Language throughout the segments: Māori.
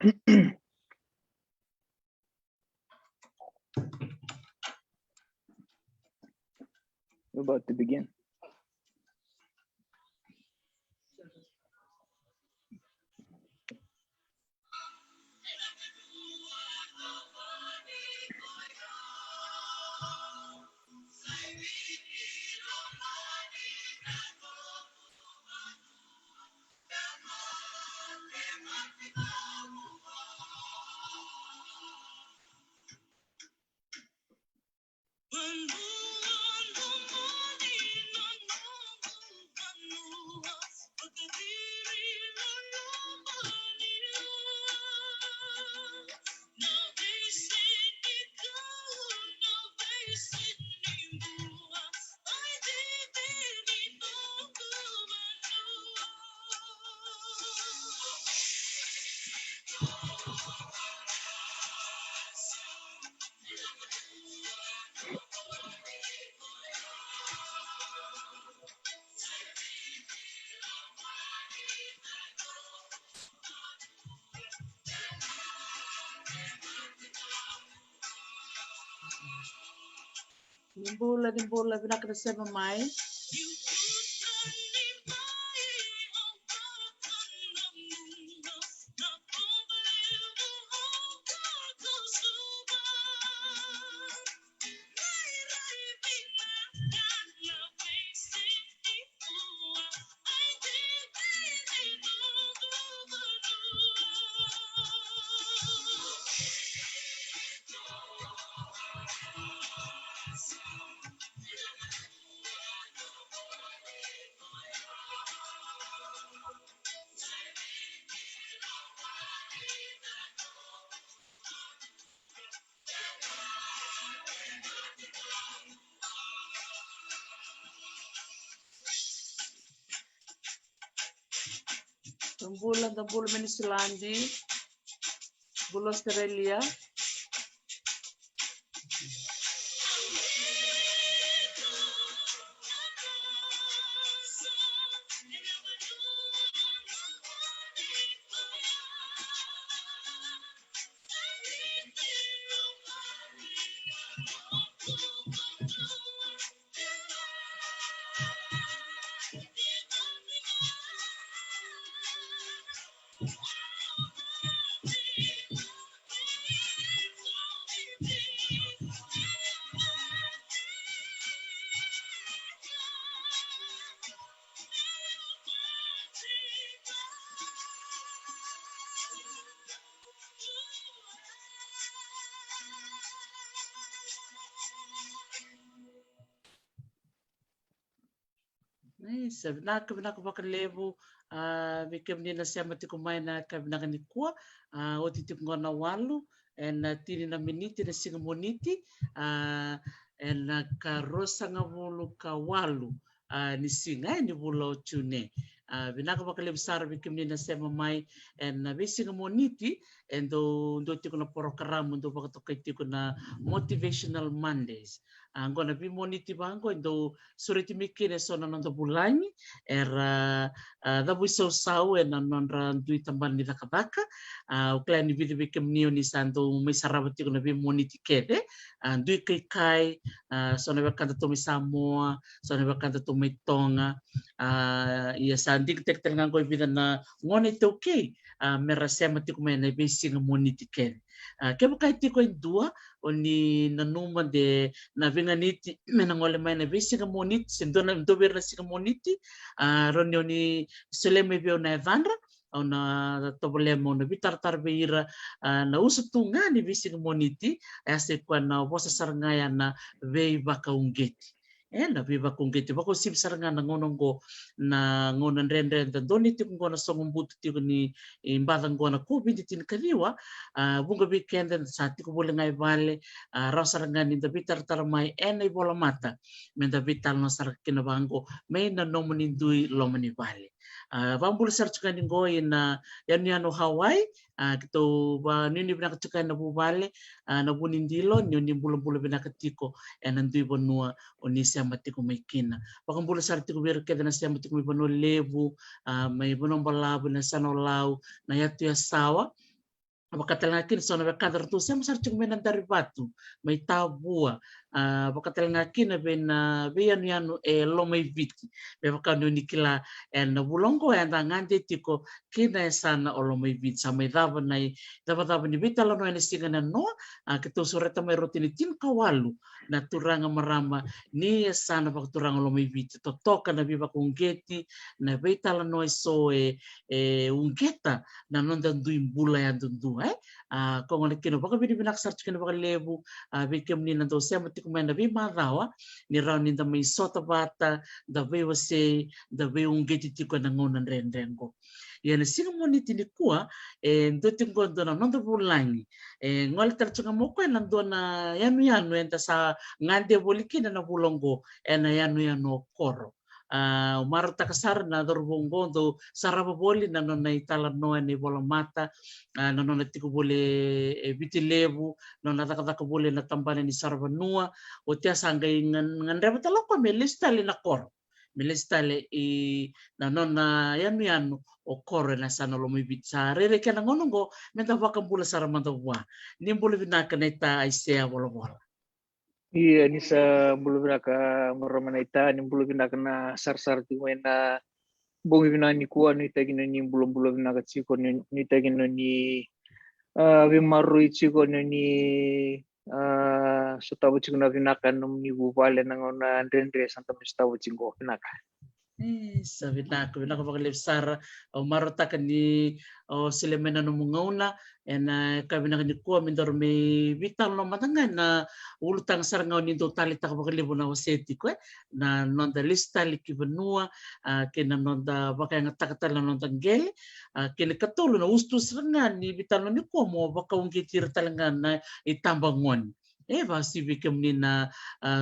We're about to begin. Nimbula vinakasema mai. Tambula Menisilandi, Bula Australia. Nice. Vinaka pakalevu vikemnina siama tiko mai na kavinaka ni kua o titip ngona walu en tini na miniti na singa moniti en karosa ngavulu ka walu ni singa ni bulo tune vinaka pakalevu sara vikemnina siama mai en visinga moniti en do tiko na program do pakatokai tiko na motivational Mondays. Angona vi moniti bango endo suriti mikine sona nando bulangi era dabu sau na nonra dui tamban ni dakabaka o klani vidi vikemnio ni santo mai saravati kuna vi moniti kede dui kai sona bakanta to Samoa sona bakanta to Tonga ia sandik tek tengango vida na ngone te okay merasema tiku mai na visinga moniti kede ke bukai tiko dua oni nanuma de na vinganiti menangole mai na visinga moniti sendona mdober na singa moniti roni oni seleme vio na evandra ona tobolemo na vitar beira na usutunga ni visinga moniti ase kwa na vosa sarangaya na vei baka ungeti na viva kungeti bako sim sarangana ngonongo na ngona ndren doni tiku ngona songumbutu tiku ni imbada ngona ko bidi tin kaliwa bunga weekend sa tiku bole ngai vale rasarangani da vitar mai ena bola mata menda vital no sarakina bango mai na nomoni dui lomani vale vambul sarchukani go ina yaniano Hawaii kito ba nini bina kachukani na buvale na bunindilo ni bulu bina katiko enandui bonua onisia matiko maikina pakambulu sartiko berke na sia matiko bono levu mai bono balabu na sanolau na yatu ya sawa Bakatelangkin so na kadar tu sem sar chung menan dari batu mai tabua bakatelangkin ben beyan yanu lo mai viti be bakanu nikila en bulongo en ngante tiko kina sana lo mai vit sa mai dava ni vitala no en singana no keto soreta mai rotini tin kawalu na turanga marama ni sana bak turanga lo mai vit to toka na biba kungeti na vitala no so ungeta na nonda duimbula ya dundu kung ano kino baka binibinaksar kino baka lebu bikem ni nanto siya matikumay na bimarawa ni raw ni da may sota bata da way wase da way ungeti tiko nangunan rendengo yan sino mo ni tinikua ndo tingo ndo na nondo bulangi ngol tercunga mo ko nando na yanu enta sa ngande bolikina na bulongo ena yanu koro umaro takasar na dorbongo do saraba boli na nona itala noa ni bola mata na nona tiku bole bitilebu nona taka bole na tambane ni saraba nua o tia sanga ngandreba taloko melistali na kor melistali na nona yanu o kor na sana lo mibitsa rere kana ngonongo menta vakambula saramanda wa ni bole binaka na ita aisea bola Iya, ni sa bulu binaka maramanita ni bulu binaka na sar-sar ti na bongi bina ni kuwa ni tagina ni bulu binaka chiko ni tagina ni bimaru chiko ni sutabu chiko na binaka num ni bubale na ngona ndendre santa mistabu chiko binaka. Sabi na ko na ko sara o marota ka ni o silemena no mungona na kami na ni ko mindor me vital no matanga na ulutang saranga ni do tali ta ko na waseti ko na nonda lista liki benua ke na nonda baka nga takatala nonda ngel ke le katolo na ustu saranga ni vital no ni ko mo baka ungi tira talanga na itambangon si bikem ni na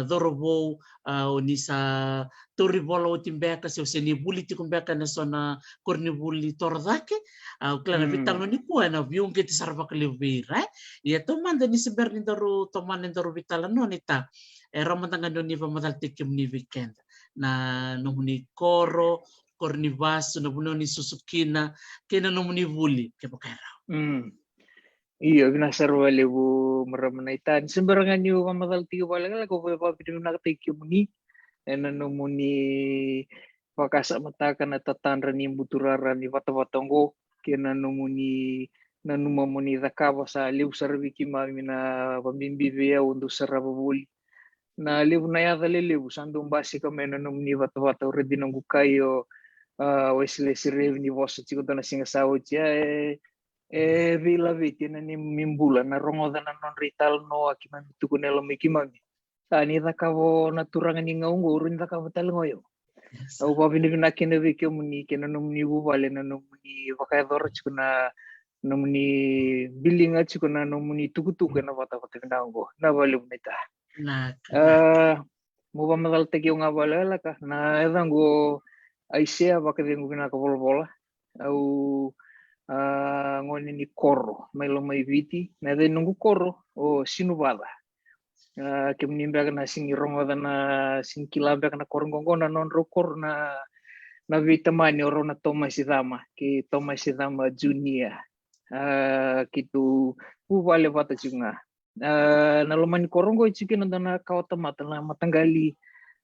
dorobo o ni sa tori bolo timbeka se ni buli ti kumbeka na sona korni buli tordake au klana vital no ni ko na viung ke ti sarva ke levira ya to manda ni seber ni daru to man daru vital no ni ta ramantanga no ni pamatal tikim ni weekend na no ni koro korni vaso na buno ni susukina kena no ni buli ke pakara Iya, binasar wale bu maramanaitan. Sembarangan yu mamadal tiga balagal ko pa pidum nakatiki muni. Ena no muni pakasa mataka na tatandra ni buturara ni watawatongo. Kena no muni na numa muni dakawa sa liu sarviki mami na pambimbivea untuk sarababuli. Na liu na yada liu sandung basi kame na no muni watawata uredinong kukayo wesley sirev ni vosa chiko na singasawo chia vila viti na ni mimbula na rongoda na non rital no aki mamitu kunelo mikimami. Tani kavo naturangan ni ngaungo urin kavo talngoyo. Au pabini binakina viki muni kena no muni bubale na no muni vakador chikuna no muni bilinga chikuna no muni tukutuku na vata binango na bale bunita. Mo pamadal teki nga bala ka na edango aisea bakadengo binaka bola au ngoni ni koro mai lo mai viti na de nungu koro o sinubada ke mnimba na singi rongo na singkilambe na korongongo na non rokor na vita mani oro na Thomas Idama ke Thomas Idama Junior kitu vale vata chunga na lo mani korongo chikin na kawata mata na matanggali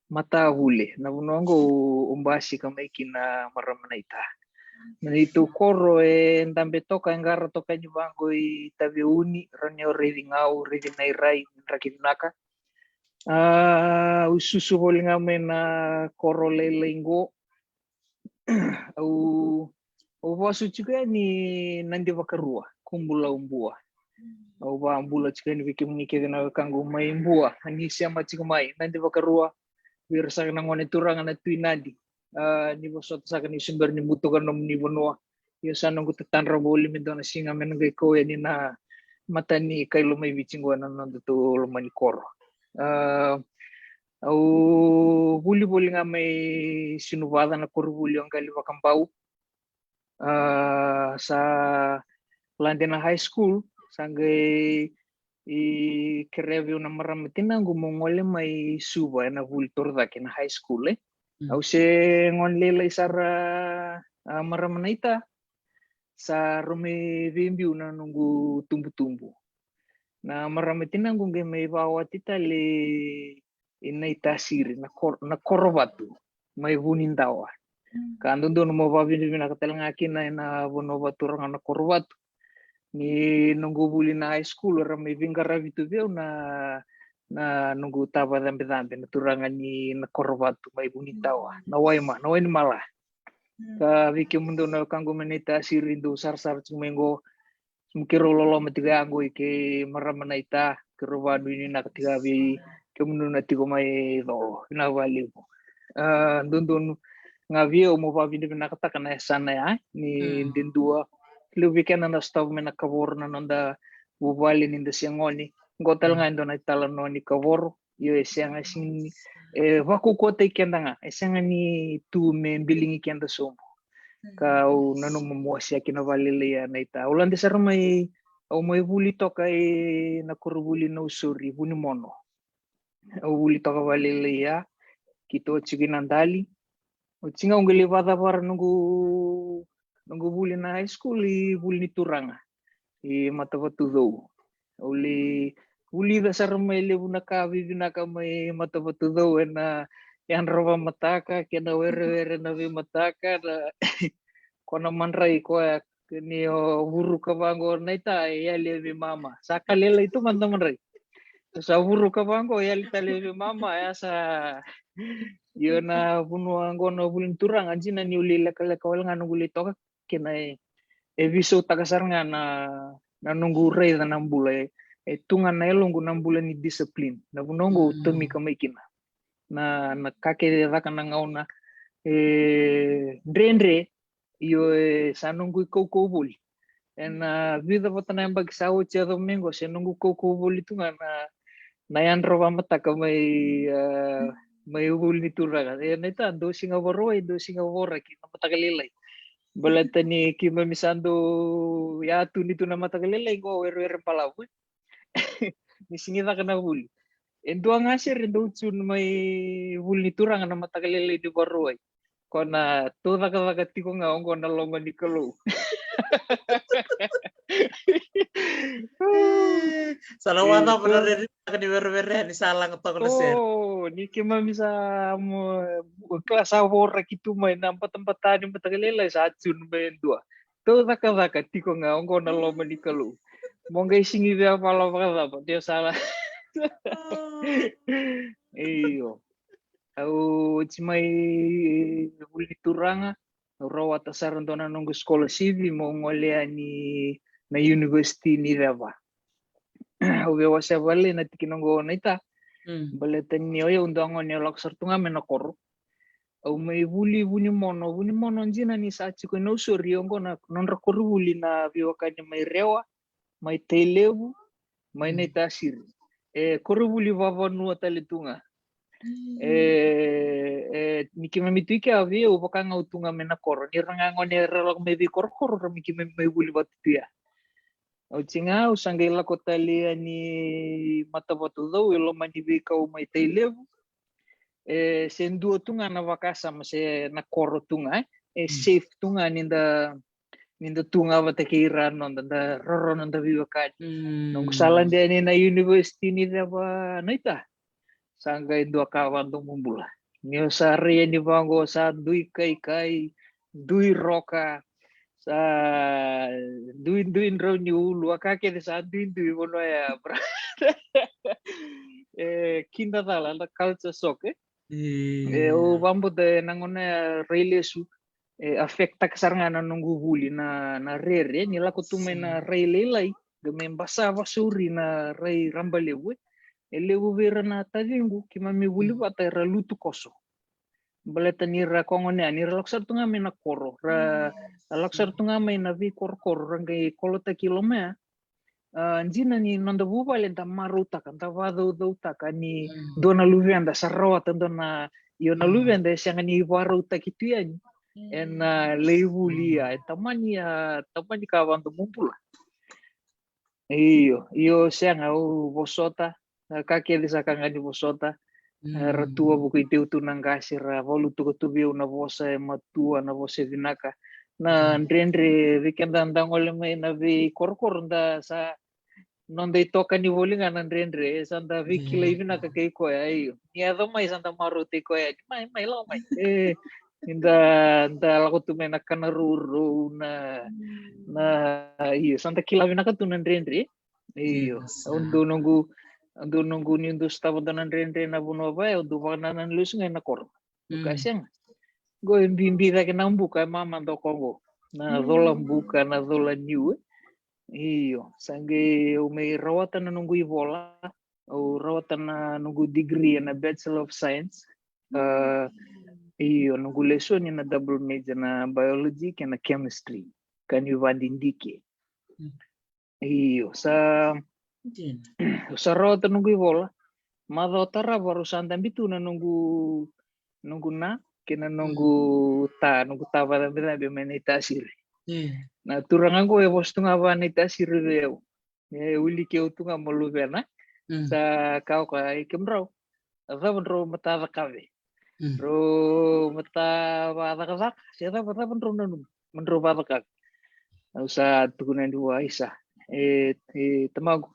mata hule na bunongo umbasi kama ikina maramanaita. Itu koro ndambe toka ngara toka nyubango i tabiuni ranyo redingau redinai rai rakinaka ususu holinga mena koro lelengo au wasu juga ni nandi wakarua kumbula umbua au ba ambula juga ni bikin nike na kanggo mai umbua ani siama mai nandi wakarua wirsa na ngone turanga na tuinadi ni bosot sa kani sumber ni butukan nom ni bonua ya sanong ko tatanra boli minto na singa menengay ko ni na mata ni kay lumay bichingo na nanduto lumani koro au buli nga may sinubada na korbuli ang kaliwa kampau sa London High School sanggay kerevyo na maramitin ang gumongole may suba na vultor da na high school au se ngon lela isara maramanita sa rume vimbiu na nunggu tumbu-tumbu. Na marami tinanggung ge mai bawa tita le inai tasiri na korobatu mai vunindawa. Kando dono mo babin na katelangaki na bono baturang na korobatu. Ni nunggu buli na high school ramai vingara vitu veu na nunggu taba dambe-dambe na turangan ni na korobatu mai vunindawa. Na wai ni malah. Ka vike mundo na kanggo menita sirindo sar-sar cumengo mukiro lolo matiga ango ike maramanaita kerobadu ini na ketiga bi kemundo na tigo mai do na vali dundun ngavio mo pa bini na kata kana sana ya ni dindua lubi kana na stav mena kavor na nanda bubali ninda siangoni gotal ngando na talano ni kavor yo esianga sing waku kota ikendanga esianga ni tu me bilingi kenda sombo kau nanu memuasya kina valile ya naita ulan desar mai au mai buli toka na kurubuli no suri buni mono au buli toka valile ya kito chiginandali Ucinga ungeli vada para nunggu buli na high school i buli ni turanga i matavatu dou uli buli dasar mai lebu na kavi binaka mai matavatu dou na yang roba mataka kena were na vi mataka na kona manrai ko ni buru kabango naita ya levi mama sakalela itu teman-teman rai sa buru kabango ya levi mama ya sa yo na bunu angono bulin turang anjina ni uli lekale kawal nganu guli toka kena viso takasar nga na nunggu rei na nambula tungan na elongu nambula ni disiplin na bunongo temi kamikina na kake raka na ngauna drendre yo sa nunggu koko buli en vida patana yang bagi sawo cia domingo sa nunggu koko buli tu nga na yan roba mataka may ubul ni turaga na ita do Singapore ki na matagalilay balata ni kima misando ya tu nito na matagalilay ko wer palaw ni singita ka na buli endo nga sir endo chun may bul ni turanga na matagalilay di Baroy kona toda ka tiko nga ongo na longa ni kalo Salawana benar akan diwer-wer ni salang atau kalau share. Oh, ni kima misa mo kelas awor kitu may tempat tadi matagalilay sa chun may dua. Toda ka tiko nga ongo na longa ni kalo. Mongga singi dia pala apa dia salah. Iyo. Au cimai uli turanga rawa tasaran dona nunggu sekolah sivi mo ngolea ni na university ni raba. Au wasa bale na tikinongo naita. Bale tani oya undango ni laksar tunga menakor. Au mai buli mono njina ni sa chiko no suri ongo na non rakoru buli na biwakanya mai rewa, mai telebu, mai naita siri. Korubuli baba nua talitunga. Miki mamitu ke avi o bakanga utunga mena koro ni ranga ngone relok mebi koro miki mai buli batu ya. O cinga usangela kota lia ni mata batu do ilo mani bi kau mai tailevu. Sendu tunga na vakasa mase na koro tunga safe tunga ninda tunga batakira nonda roro nonda biwakad. Nung salan dia ni na university ni ba naita. Sangga dua kawan tu mumbula. Nio sari ni bango sa dui kai dui roka sa duin ro ni ulu akake de sa duin bono ya. Kinda tala la culture shock o bambo de nangona reilesu afekta kasarngana nunggu buli na rere ni la kutume na reilelai gemembasa vasuri na rei rambalewe elewu vera na tavingu kima mi buli bata ra lutu koso baleta ni ra kongone ni ra laksar tunga me na koro ra laksar tunga me na vi kor rangai kolota kilomea njina ni nonda buba le da maruta kan ta vado do taka ni dona luvenda sarroa tandona yo na luvenda sianga ni waruta kituya en leibulia tamani kawan do mumpula iyo sianga o bosota kake desa kanga di bosota ratua buku itu tunang kasir volu tu biu na vosa matua na vosa vinaka na ndrendre weekend andang oleh mai na vi korkor nda sa nonde toka ni volinga na ndrendre sanda wiki live na kake ko ai ya do mai sanda maruti ko ai mai lo mai inda lako tu mena kana ruru na iyo sanda kilavi na katu na ndrendre iyo undu nunggu ni undu stavo da ndrendre na buno vai undu wana na lusunga na kor ukaseng go bimbi da ke nambuka mama do kongo na dola buka na dola new iyo sange o may rawatan na nunggu ibola o rawatan na nunggu degree na Bachelor of Science iyo nunggu lesson na double major na biology na chemistry kan yu vandindike iyo sa rawatan nunggu ibola madho tara baru sandan bitu na nunggu na kena nunggu ta pada bina meditasir na turangan ko bos tunga vanita sirreo uli ke utunga moluvena sa kau kai kemrau ava benro mata kave ro mata vada kavak siapa mata benro nanu benro vada kave usa tukunan dua isa temagu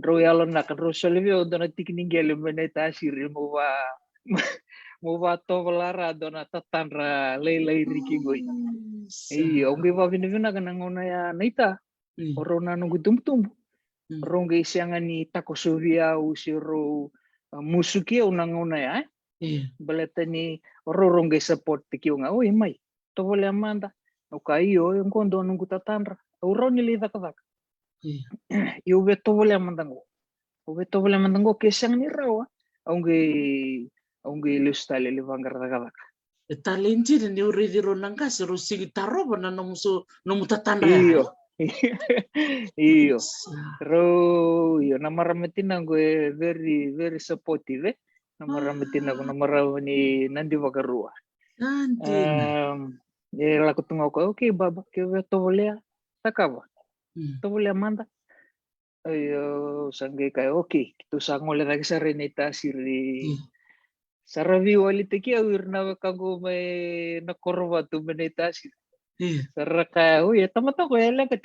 ro yalon nak ro solivio dona tikningel meditasir mo va to valara dona tatanra lei riki goi iyo onge va vinivina kana ngona ya naita orona nunggu tumtumbu ronge siangani takosovia usiro musuki unangona ya baletani ronge support tikiunga mai to vole amanda oka iyo ngondo nunggu tatanra uroni lida kadak iyo veto vole amanda ngo kesang ni rawa onge lustale livangar kadak talenti ni uridiro nangkas rusigi taroba na nomu tatanda iyo iyo ro iyo namaramitin gue very supportive namaramitin ako namaramani nandi wagarua laku tunga ko okay baba ke to volea takaba to volea manda ayo sange kai okay tu sangole lagi serenita siri saravi wali teki awirna kago may nakorwa tu meditasi saraka ya tamata ko yala kat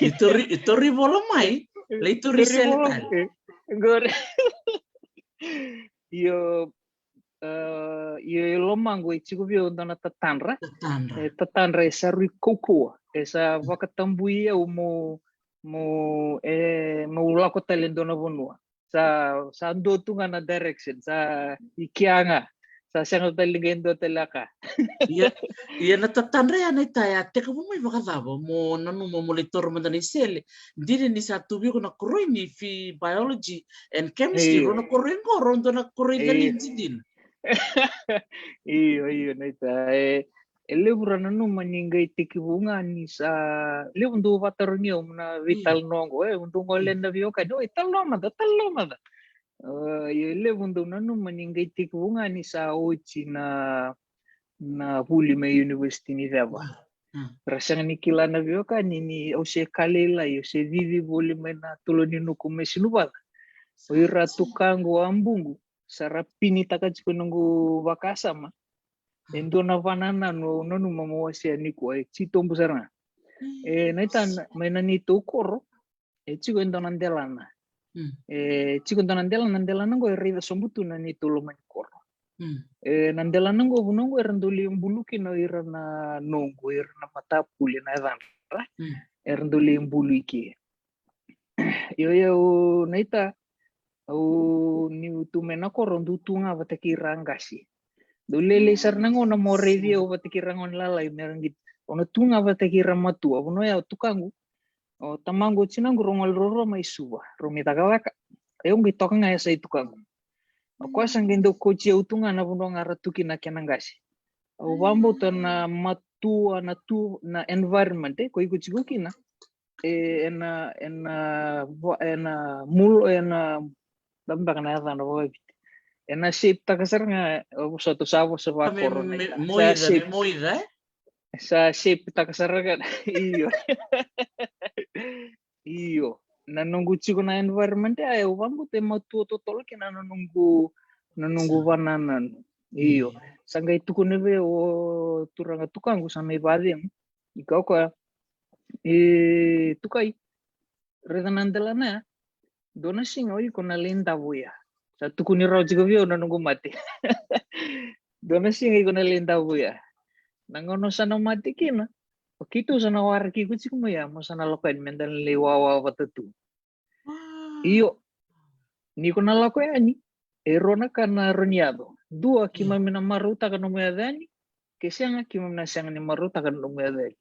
ito ribola mai la ito riseltal gore yo lomang go ichigo bio dona tatanra sarui koko esa vakatambui mo lako talendona bonua sa ando tunga na direction sa ikianga sa siang talingendo telaka iya na tatandra ya na itaya teka mo may makatabo mo nanu mo monitor mo na sele dili ni sa tubi ko na kuroy ni fi biology and chemistry ro na kuroy ko rondo na kuroy galinti din iyo na ita elebra nanu maningay tikibunga ni sa leundu vatarunyo na vital nongo undu ngolen na biyo ka no talomada leundu nanu maningay tikibunga ni sa ochi na huli may university ni Dava rasang nikila na biyo ka ni ose kalela se vivi voli may na tuloni nukume sinubada oira tukango ambungu sarapini takachiko nungu vakasama endo na vanana no mamawasia niko chitombu saranga naita maina nito koro chiko endo nandelana chiko endo nandelana ngo rida sombutu na nito lo man koro nandelana ngo bunongo ernduli mbuluki no irana nongo irana matapuli na dhanra ernduli mbuluki yo naita au ni utumena koro ndutunga vatakirangasi dulele sarnango na mo review vatikirangon lalai merangit ono tunga vatakira matua ono ya tukangu o tamango chinangu rongol roro mai suwa romita kawaka ayo ngitoka ngaya sa tukangu ako sangendo kochi utunga na buno ngaratuki na kenangasi au bambo na matua na environment ko ikuchiguki na ena mulo ena dambak na yata na wabi ena shape takasar nga suatu sabo sa corona moida sa shape takasar nga iyo nanunggu chiko na environment ay bambo te matuto tol kina nanunggu bananan Iyo. Sangay tukune be o turanga tukangu sa may badem. Ikaw ka tukai redanandela na dona sing oi kona lenta buya. Sa tukuni raw jiga vio na nungu mati. Dona sing oi kona lenta buya. Nangono sana mati kina. Kitu sana warki kuci kumaya mo sana lokain mendan lewawa watatu. Iyo ni kona lako ani erona kana roniado. Dua kima mina maruta kana moyadani. Kesianga kima mina sianga ni maruta kana moyadani.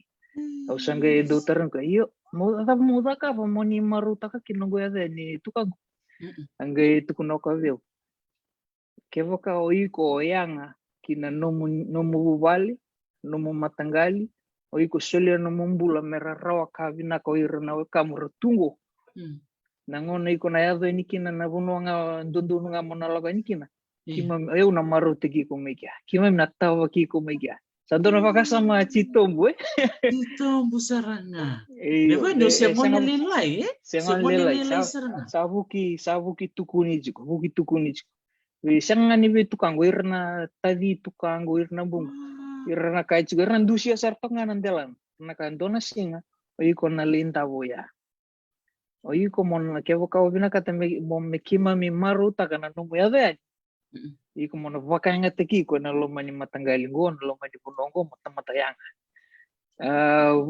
Au sangga do terang ka iyo muda ka pa mo ni maruta ka kinongo yadani tukang. Angga itu kuno ka veo. Kevo ka oiko oyanga kina nomu bubali, nomu matangali, oiko solia nomu mbula merarawa ka vina ka oirana kamura tungo. Nangono iko na yado ini kina na bunuanga ndundunga monalaga ini kina. Kima eu na maruta ki ko mekia. Kima na tawa ki ko mekia. Santo na pakasama chitombo Chitombo saranga. Beba no se mona lelai Se mona lelai saranga. Sabuki tukuni jiko, buki tukuni jiko. Sanga ni be tukang irna tadi tukang irna bung. Irna kai jiko irna dusia sartonga nandelan. Na kandona singa. Oiko na linta boya. Oiko mon kevo kau bina kata mo mekima mi maru takana nomu yade. Iko mona vakanga teki ko na loma ni matanggali ngon loma ni bunongo mata yang.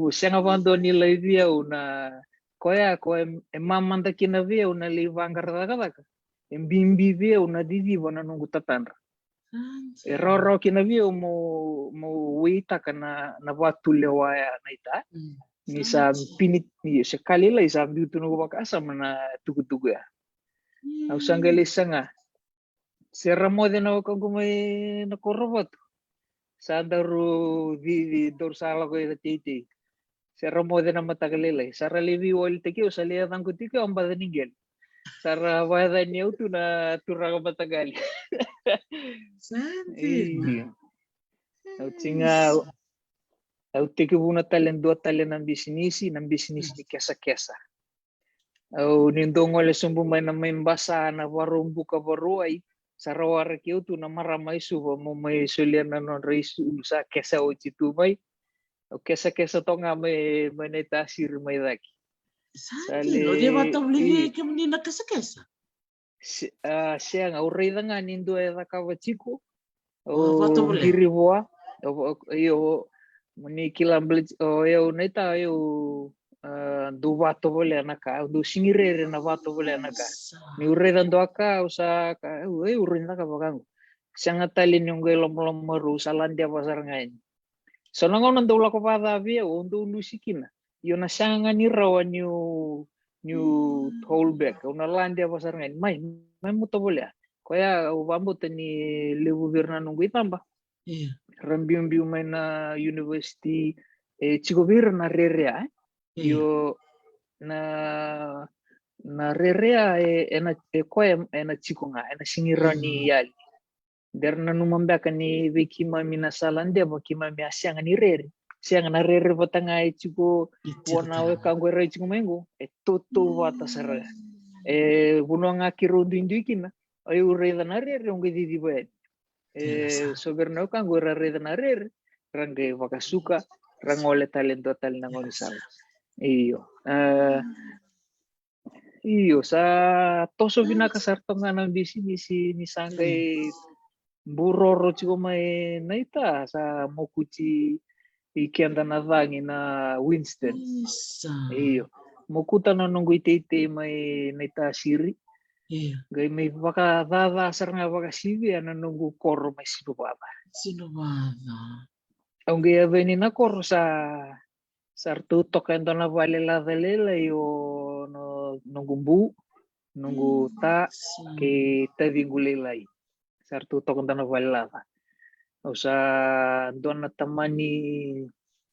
Sanga bando ni via una koya ko mamanda kina via una livangar daga. Embimbi via una didi wana nungu tatandra. Roro kina via mo wita kana na watu lewaya naita. Nisa pinit ni sekali la isa biutu nungu bakasa mana tugu-tugu ya. Au sangali sanga. Seramo de na kagumay na korobot. Sandaru di dorsala ko ita titi. Seramo de na matagalilay. Sara levi wal teki o salia tang kutiki ang badanigel. Sara wada niya tu na turaga matagali. Santi. Au tinga au teki buna talen dua talen ng bisnisi ni kesa-kesa. Au nindongo le sumbu may na may basa na warumbu ka baruay. Sarawara kiyo tu na maramay suba mo may sulian na non reisu sa kesa o chitumay. O kesa-kesa to nga may natasir may daki. Santi, no dia batawli ke menina kesa-kesa. Siya nga uray nga nindo ay rakawachiko. O giriwa. O muni kilamblit o yo neta yo do vato vole anaka do singirere na vato vole anaka ni uredan do aka usa ka urinda ka bagang sanga talin yung gelom maru salan dia pasar ngain so nangon ndo la ko pada via undo lusikina yo na sanga ni rawa new tollback una landia pasar ngain mai muto vole koya ubambo tani lebu virna nunggu itamba rambium mai na university chigobir na rerea yo na rerea ena koem ena chikunga ena singirani yali derna numamba kani wikima mina salande ba kima mi asyanga ni rere sianga na rere batanga chiku wana we kangwe re chiku mengo toto wata sara bunonga kirundu indikina ayu reda na rere onge didi ba soberno kangwe reda na rere range wakasuka rangole talento tal nangoni sala iyo sa toso binakasartonga ng bisi ni sangay buroro chiko may naita sa mokuchi ikianda na vangi na Winston iyo mokuta na nunggu ite may naita siri gay may baka dadasar nga baka sivi na nunggu koro may sinubaba ang gaya venin na koro sa sartu tokendo na valila dalila yo no nunggu ta ke tavingulilai sartu tokendo na valila o sa don na tamani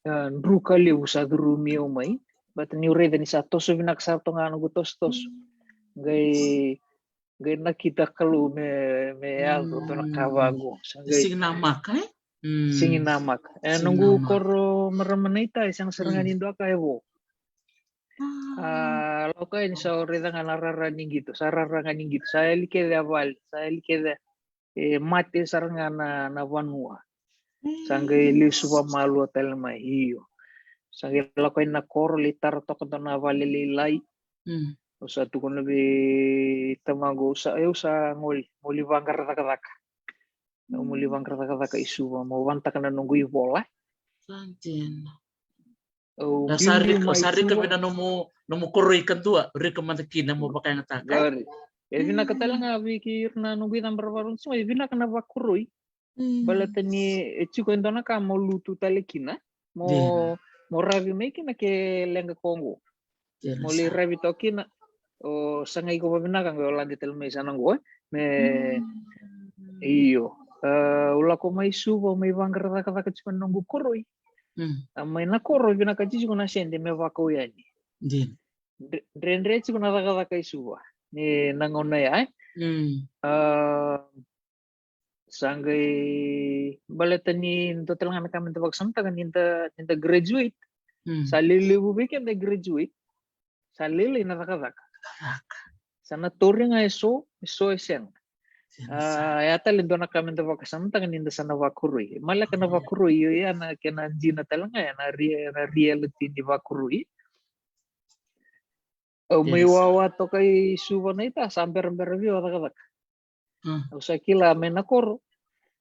nrukali usa durumi umay but ni ureda ni sa toso binaksarto nga nunggu tostos gay nakita kalu me algo to nakawago sing namak singin namak nunggu koro maramanita isang serangan indo akaewo loka ini sa oreda nga nararaning gitu sa raranganing gitu sa likede aval sa likede mate saranga na vanua. Sangai li suwa malu hotel mai hiyo. Sangai lakoy na koro litar toko na vale lilai. Usa tu kono be tamago usa ngoli vangkar taka. Ngoli vangkar taka isuwa mau vanta kana nunggu bola. Santin. Oh, Sari kabina nomu koroi kantua rika mantakina mo pakai ngataka. Gari. Vina katala nga wiki na nunggu number warung semua vina kana vakuroi. Balatani chiko ndona ka mo lutu talekina mo ravi mekina ke lenga Kongo. Mo li ravi tokina o sangai ko vina ka ngolandi telme sanango me iyo. Ula ko mai subo mai vangara ka chiko nunggu koroi. Mai na koroi vina ka chiko na sende me vakoyani. Din. Rendre chiko na ka isuwa. Ni nangona ya. Sangai balatani total nga kami tabak samta kan ninta graduate. Salili bubik yung graduate. Salili na taka. Sana tori nga iso eseng. Yata lindo na kami tabak samta kan ninta sana vakurui. Malaka na vakurui yun na kena jina talanga ya na reality ni vakurui. May wawa to kay suwa na ita samper-samper view taka. Usa kila menakor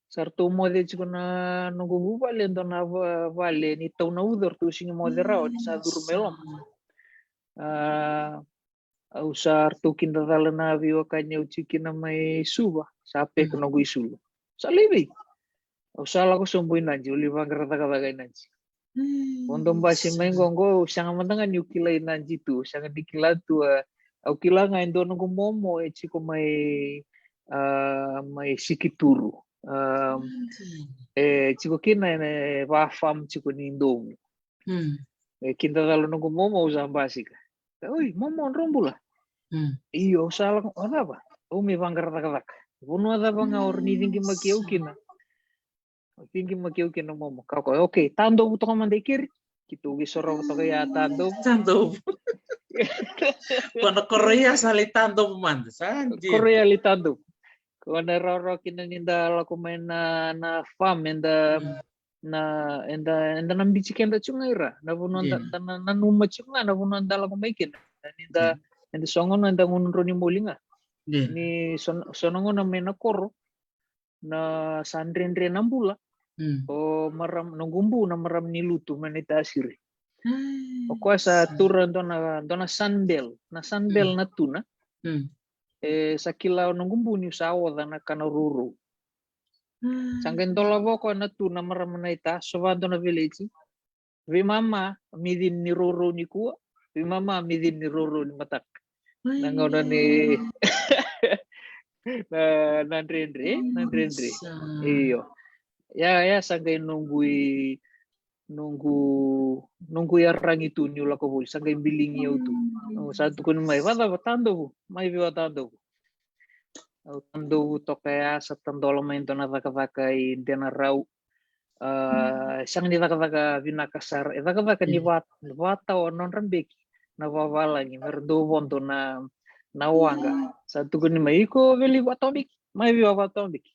sartu mode chiko na nungu vale ndo na vale ni tau na udor tu singi moderao ni sa durmelom. Usar tu kinda dala na vio kanya uchiki na may suba sape ko nagu isulu. Sa libi. Usala ko sumbuin nanji ulibang rata-kata nanji. Untuk basi mengongo sangat mendengar nyukilai nanji tu sangat dikila tu au kila nga ndo nungu momo chiko may sikituru. Chiko kina wafam chiko ni indong. Kinta talo nungu momo usang basika. Oi, momo rombula. Iyo salah ada ba? Umi bangkar tak. Buno ada bang orni tinggi makiau kina. Tinggi makiau kina momo. Kau oke, tando buto ka mandekir. Kitu gisoro to kaya tando. Tando. Kono Korea sali tando pemanda. Korea li tando. Kona roro kina ninda lako main na farm enda nambici kenda chungaira na bunon na numa chunga na bunon dala ko maikin ninda songon enda ngunro ni mulinga ni sonongo na mena koro na sandrenre nambula o maram nungumbu na maram ni lutu menita asiri o kuasa turan dona sandel na tuna sakila nungumbu ni usawa dana kana ruru sanggen dola boko na tuna maram na ita sovando na village vi mama midin ni ruru ni kuwa vi mama midin ni ruru ni matak nangaw ni nandrendre iyo ya sanggen nunggu yarang itu ni ula ko bol sanggen bilingi itu satu kun mai wata batando mai batando tando to kaya sa tandolo main to na taka indena raw sang ni taka vinakasar taka ni wata o non rambeki na wawala ni merdo bonto na wanga satu kun mai ko veli watomik mai watomik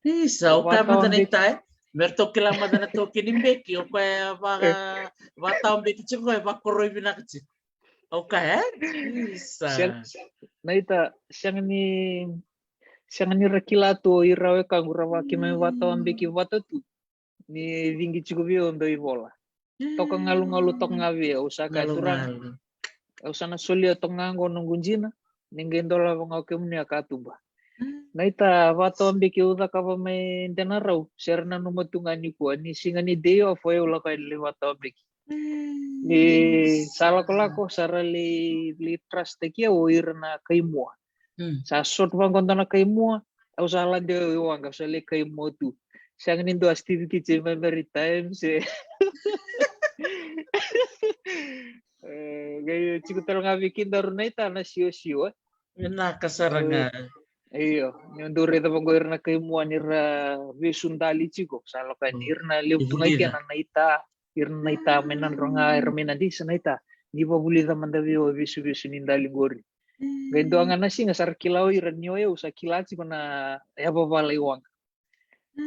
isa o kama na itai merto kilama na to kinimbeki o kaya watomik chiko ba koroi vinakachi okay isa naita sang ni rakilato irawe kangurawa kimai wata ambeki wata tu ni vingi chikubio ndo ivola toka ngalu tok ngawe usaka turang usana solia tongango nungunjina ningendola ngau kemnya katumba naita wata ambeki uda kapa mai denarau serna numatungani ko ni singani deo foi ula kai le wata ambeki ni sala kolako sarali li trust kia o irna kaimua sa sort bang kontana kaimua au sala de wanga sale kaimua tu sang nindo activity che memory time se gaya chikutal nga bikin darunaita na sio na kasaranga iyo nyondore ta bangoir na kaimua nira visundali chiko sala kan irna leutungai kana naita irna ita menan ronga ermena di sanaita di babuli ta mandavi o visu nindali gori Gaindoangan na singa sar kilau iranyo ya usa kilaci kona ya babala iwang.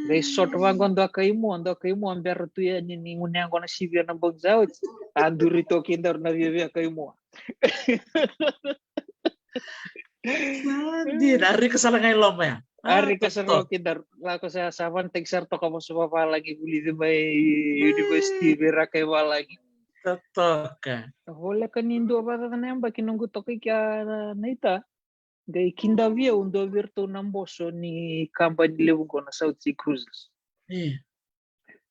Gai short wang ando kaimu amber tu ya ni ngunyang kona sivya na bogzao. Anduri to kindar na via kaimu. Din, ari kesalahan lama ya. Ari kasaro kindar la ko sa saban teksar to kamo sa lagi buli di may university bera kay lagi. Totok ka. Wala kanindo ba ta namba kinunggu to kya naita. Gai kinda via undo virtu namboso ni kampanye lewu ko na South Sea Cruises.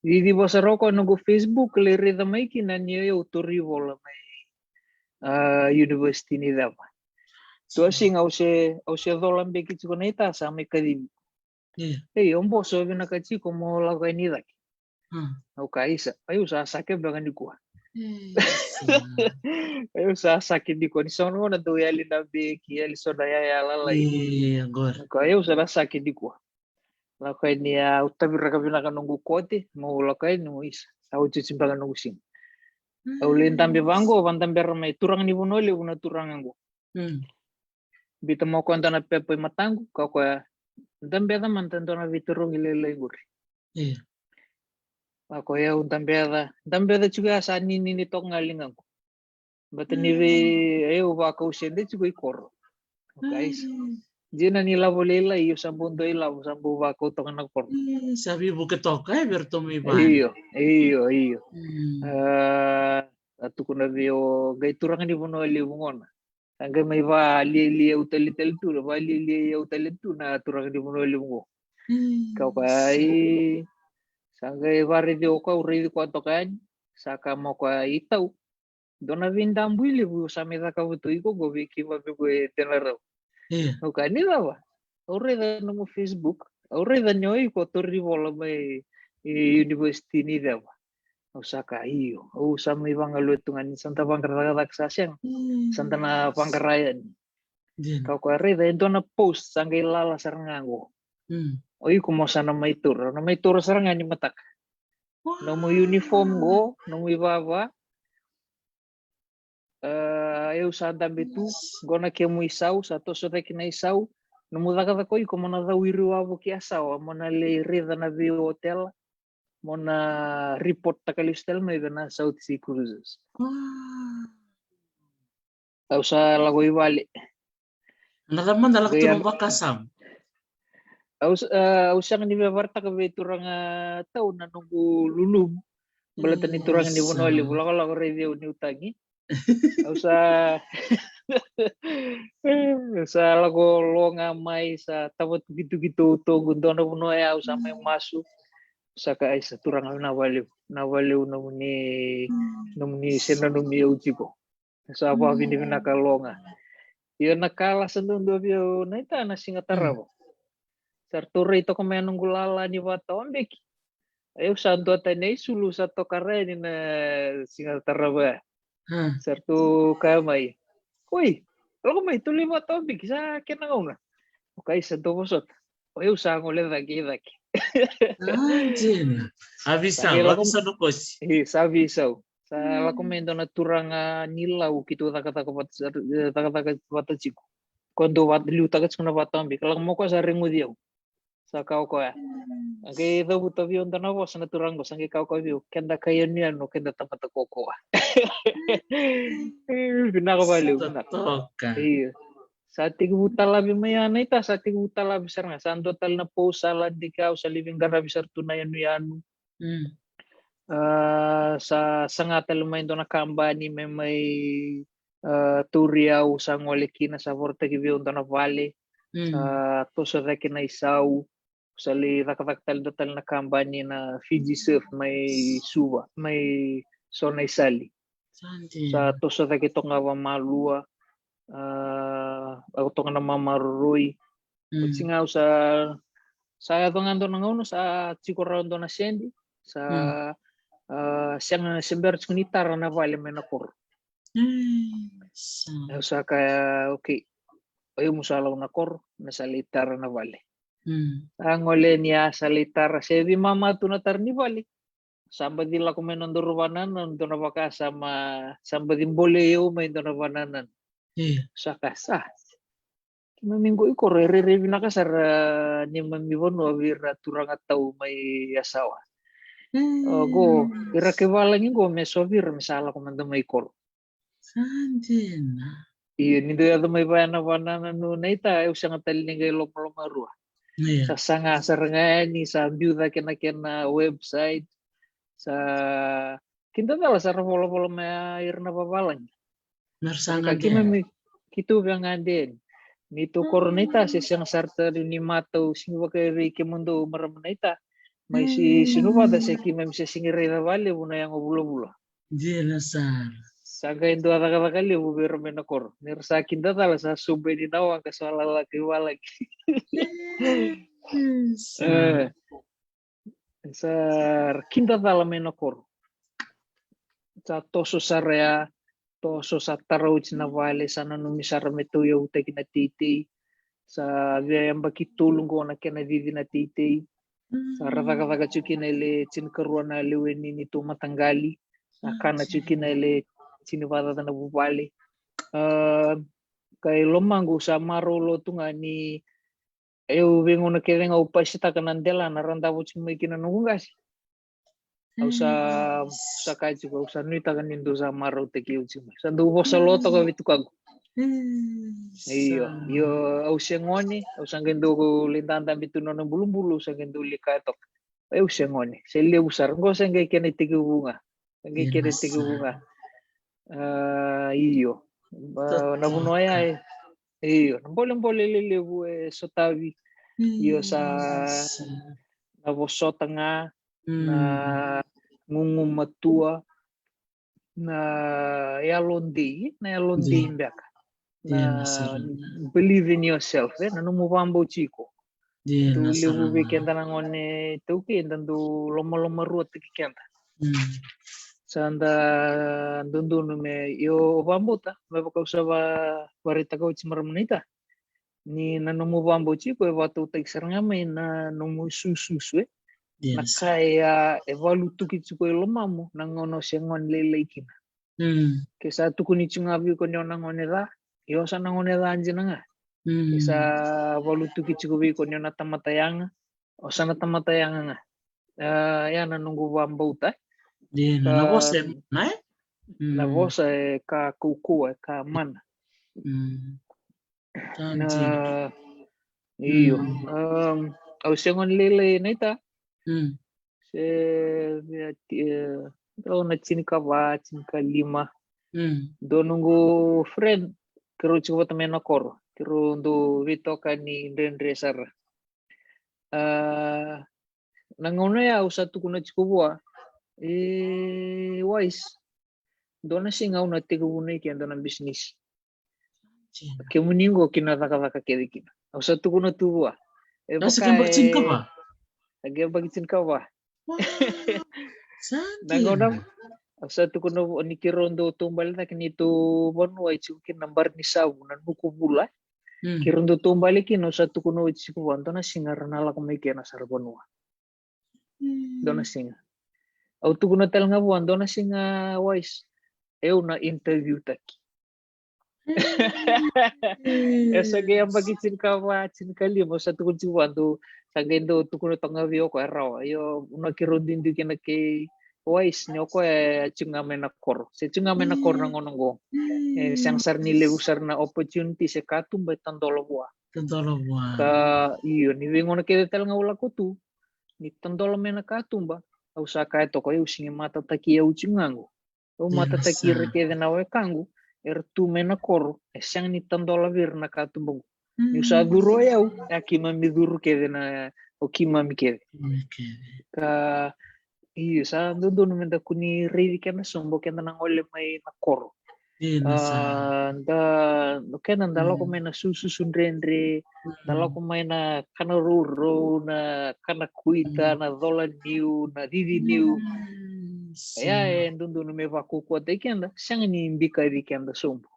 Vivi bosa roko nunggu Facebook le reda mai kinanya yo tori vola mai university ni dava. So sing ause dolan beki chiko naita sa mai kadi. Hey, omboso vina kachi como la ni daki. Au kaisa, ayu sa sake bangan di kuah. Ayo sa sakit di kondisi na do ya linda beki ya liso daya ya lalai. Ayo sa sakit di kuah. La kai ni ya utabira kabina kan nunggu kote mau la kai no is. Au cuci bangan nunggu sing. Au lentambe bango vantambe ramai turang ni bonole una turang anggo. Bita mau konta na pepe matangu kau kaya tambe da mantanto na viturung ilele guri. Ako ya tambe da juga sa ni tok ngalingang ko. Bata ni ayo ba ka usende juga ikor. Guys. Jina nila bolela iyo sambundo ila sambu ba ko tok na kor. Sabi buke tok ay bertomi ba. Iyo. Atu kuna bio gai turang ni bono ali bungona. Angga may ba li utali tu ba li utali tu na turang di bono ali bungo. Kau kai sangga bari di oka uri di kuato kan saka mo ka itau. Dona vindambu ili bu sameda ka butu iko go biki ba gue tenero. Oka ni lawa. Ore da no Facebook. Ore da nyoi ko tori bola mai university ni dawa. Osaka iyo. Sama ibang alutungan santa bangkaradak sasyang. Santa na pangkarayan. Kau kare da ito na post sangga ilala sarangango. Oy kumo sana may tur sarangan ni matak. No mo uniform go, no mo ibaba. Eu sa dambe tu, go na kemo isaw, sa to so na isaw. No mo daka ko kumo na da wiru abo ki asaw, mo na le reda na vi hotel. Mona report takalistel may na South Sea Cruises. Au sa lago ibali. Nalaman dalak tulong bakasam. Au sang ni bebarta ka beturang tao na nunggu lulum. Balatan ni turang ni bonoli bula ko lago radio ni utangi. Au sa lago longa mai sa tawat gitu-gitu to gundono bunoya au sa may masuk. Saka ay sa turang nawaliw namuni sena numi ujiko sa apa bini nakalonga yo nakala sandundo bio naita na singatara bo sarture ito kami nunggulala ni watombek ayo santo tanay sulu sa to kare na singatara ba sartu kamay uy ako may tuloy watombek sa kinangaw na okay santo bosot ayo sa ngole daki Anjing. Avisaw no kosi. Sabi so. Sa lakomendo na turang nilaw kito taka bata chico. Kondo wat luta ka tsuna batambi. Kalang mo ko sa ringo diyo. Sa kau ko ya. Angke do buta biyo na was na turang ko sangke kau ko biyo. Kenda kayo niya no kenda tamata koko. Pinakabaliw. Iya. Sa buta labi mayana ita sa buta labi sarang sando tal na po salad di ka sa living gara bisar tunayan yanu sa sangatal may do na kambani may turiaw sa ngoleki na sa vorta gibi on na vale to sa reki na isaw sa li rakataktal do tal na kambani na Fiji surf may suwa may sonay sali sa to sa reki to nga malua ako to nga mamaruroy. Singaw sa ngando nangono sa chikoraw do na sendi sa siyang sember chunitar na vale menakor. Sa kaya okay. Ayo musalaw na kor na salitar na vale. Ang ole niya salitar sebi mama tunatar ni vale. Samba dila ko menondorwanan do na baka sama samba dimbole yo may do na bananan. Saka sa Kima minggu iko re nakasar ni mamivon wa vira turang atau mai asawa. Go ira kevalangi go me sovir misala komanda mai kor. Sandina. Iyo ni do mai bana no naita eu sanga talinga loma rua. Sa sanga sarangani sa biuda kena website sa kinta tala sa polo ma irna babalang. Mersangan Kaki mami kitu gangaden. Nito koronita si siyang sarta ni matau singwa kay ke mundo maramanita. May si sinupa da sa kimam sa singire na vale una yang obulo-bulo. Dia sar. Sangka indo ada kali bubir menakor. Nirsa kinta tala sa sube di nawang kasala laki walaki. Sar kinta tala menakor. Sa toso sarea toso sa tarauch na vale sana numisar metu ya uta kina titi sa via yang baki tulung ko na kena vivi na titi sa rata cuki na ile chin karuana leweni ni tu matanggali akana cuki na ile chin vada na bubali kay lomangu sa marolo tunga ni eu vengo na kerenga upasita kanandela na randa wo chimai kina nungasi Usa kaji ko usa nuita kanindo sa maro te ki uchima. Sa ndu hosa loto ka vitu kago. Iyo au sengone, au sangendo ko lindanda bitu nono bulu-bulu sangendo likatok. Au sengone, sele usar ngo sangge kene tiki bunga. Sangge kene tiki bunga. Iyo. Nabuno ya iyo, boleh lele bue sotavi. Iyo sa nabosota nga na ngungum matua na yalondi mbeka na believe in yourself na numubambo chiko tu lebu bekenda nangone tu kenda tu loma ruot kenda sanda dundu nume yo bambuta mebaka usaba barita ko chimarmanita ni na numubambo chiko watu teksarngame na numu susu na kaya evalu tuki chuko lomamu nangono sengon lele kina. Kesa tuku ni chungabi ko nyona ngonera, yo sa ngonera anjina nga. Kesa evalu tuki chuko bi ko nyona tamatayanga, o sana tamatayanga nga. Ya na nunggu bambauta. Na bose, na na bose ka kuku ka mana. Na iyo. Au sengon lele nita. Se na chinika 5 do nunggu friend kero chuko tamena kor kero do vito kani ndresar nangono ya usatu kuna chukubwa wise dona singa una tegu bunai kenda na bisnis kemuningo kina taka kedikina usatu kuna tuwa Nasa bakchin ka ba? Lagi bagitsin ka ba? Nangonam sa tu kuno ni kirondo tumbal na kinito bonwa ichukin nambar ni sabu nan bukubula kirondo tumbal kino sa tu kuno ichiku wanto na singar na la kumay kena sar bonwa dona singa au tu kuno tel nga buan dona singa wise eu na interview taki esa ge ang bagitsin ka ba chin kali mo sa tu kuno wanto sagendo tukuno tangavio ko araw yo una kirundin di kina ke wise nyo ko chungame na kor se chungame na kor nangonongo sang sar ni usar na opportunity se katum ba tandolo ka iyo ni wingo na kedetal nga wala ko tu ni tandolo me na katum ba au sa ka to ko using mata taki au chungango o mata taki reke na we kangu tu me na kor sang ni tandolo vir na katum ni sa duro yau akima mi duro kede na okima mi kede ka iyo sa dodo no menda kuni ready kana sombo kena nang ole mai nakor da kena ndalo ko mai na susu sundrendre ndalo ko mai na kana ruro na kana kuita na dola new na didi new ya dodo no me vaku ko te kenda sang ni mbika di kenda sombo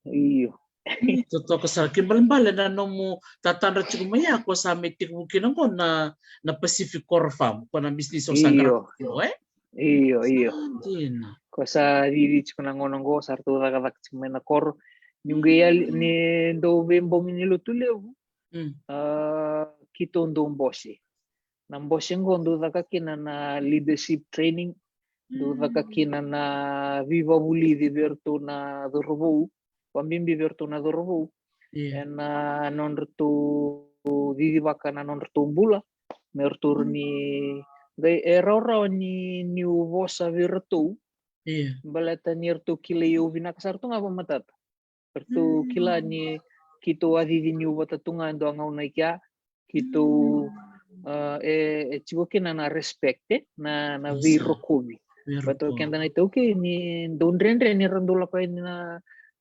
iyo Toto kasar kimbal-bal na nomo tatanda chuko maya ko sa metik mungkin ko na Pacific Core Farm ko na business o sangara iyo ko sa didi chuko na ngonongo sarto daga chumena kor Ninguém ni do bembong ni lutu levu. Mm. Kito ndo mbosi. Na mbosi ngondo kina na leadership training. Do kina na viva buli viverto na dorvo. Pambimbi verto na dorvo. Yeah. Na non rto vivi bakana non rto bula. Mertur ni gai erora ni vosa virtu. Yeah. Balata ni rto kila yo vinakasar to ngapa matata. Pertu kila ni kito adidi ni watatunga ndo ngau na kya kito chigo kina na respecte na virokobi. Bato kenda na ito ni dondrendre ni randola pa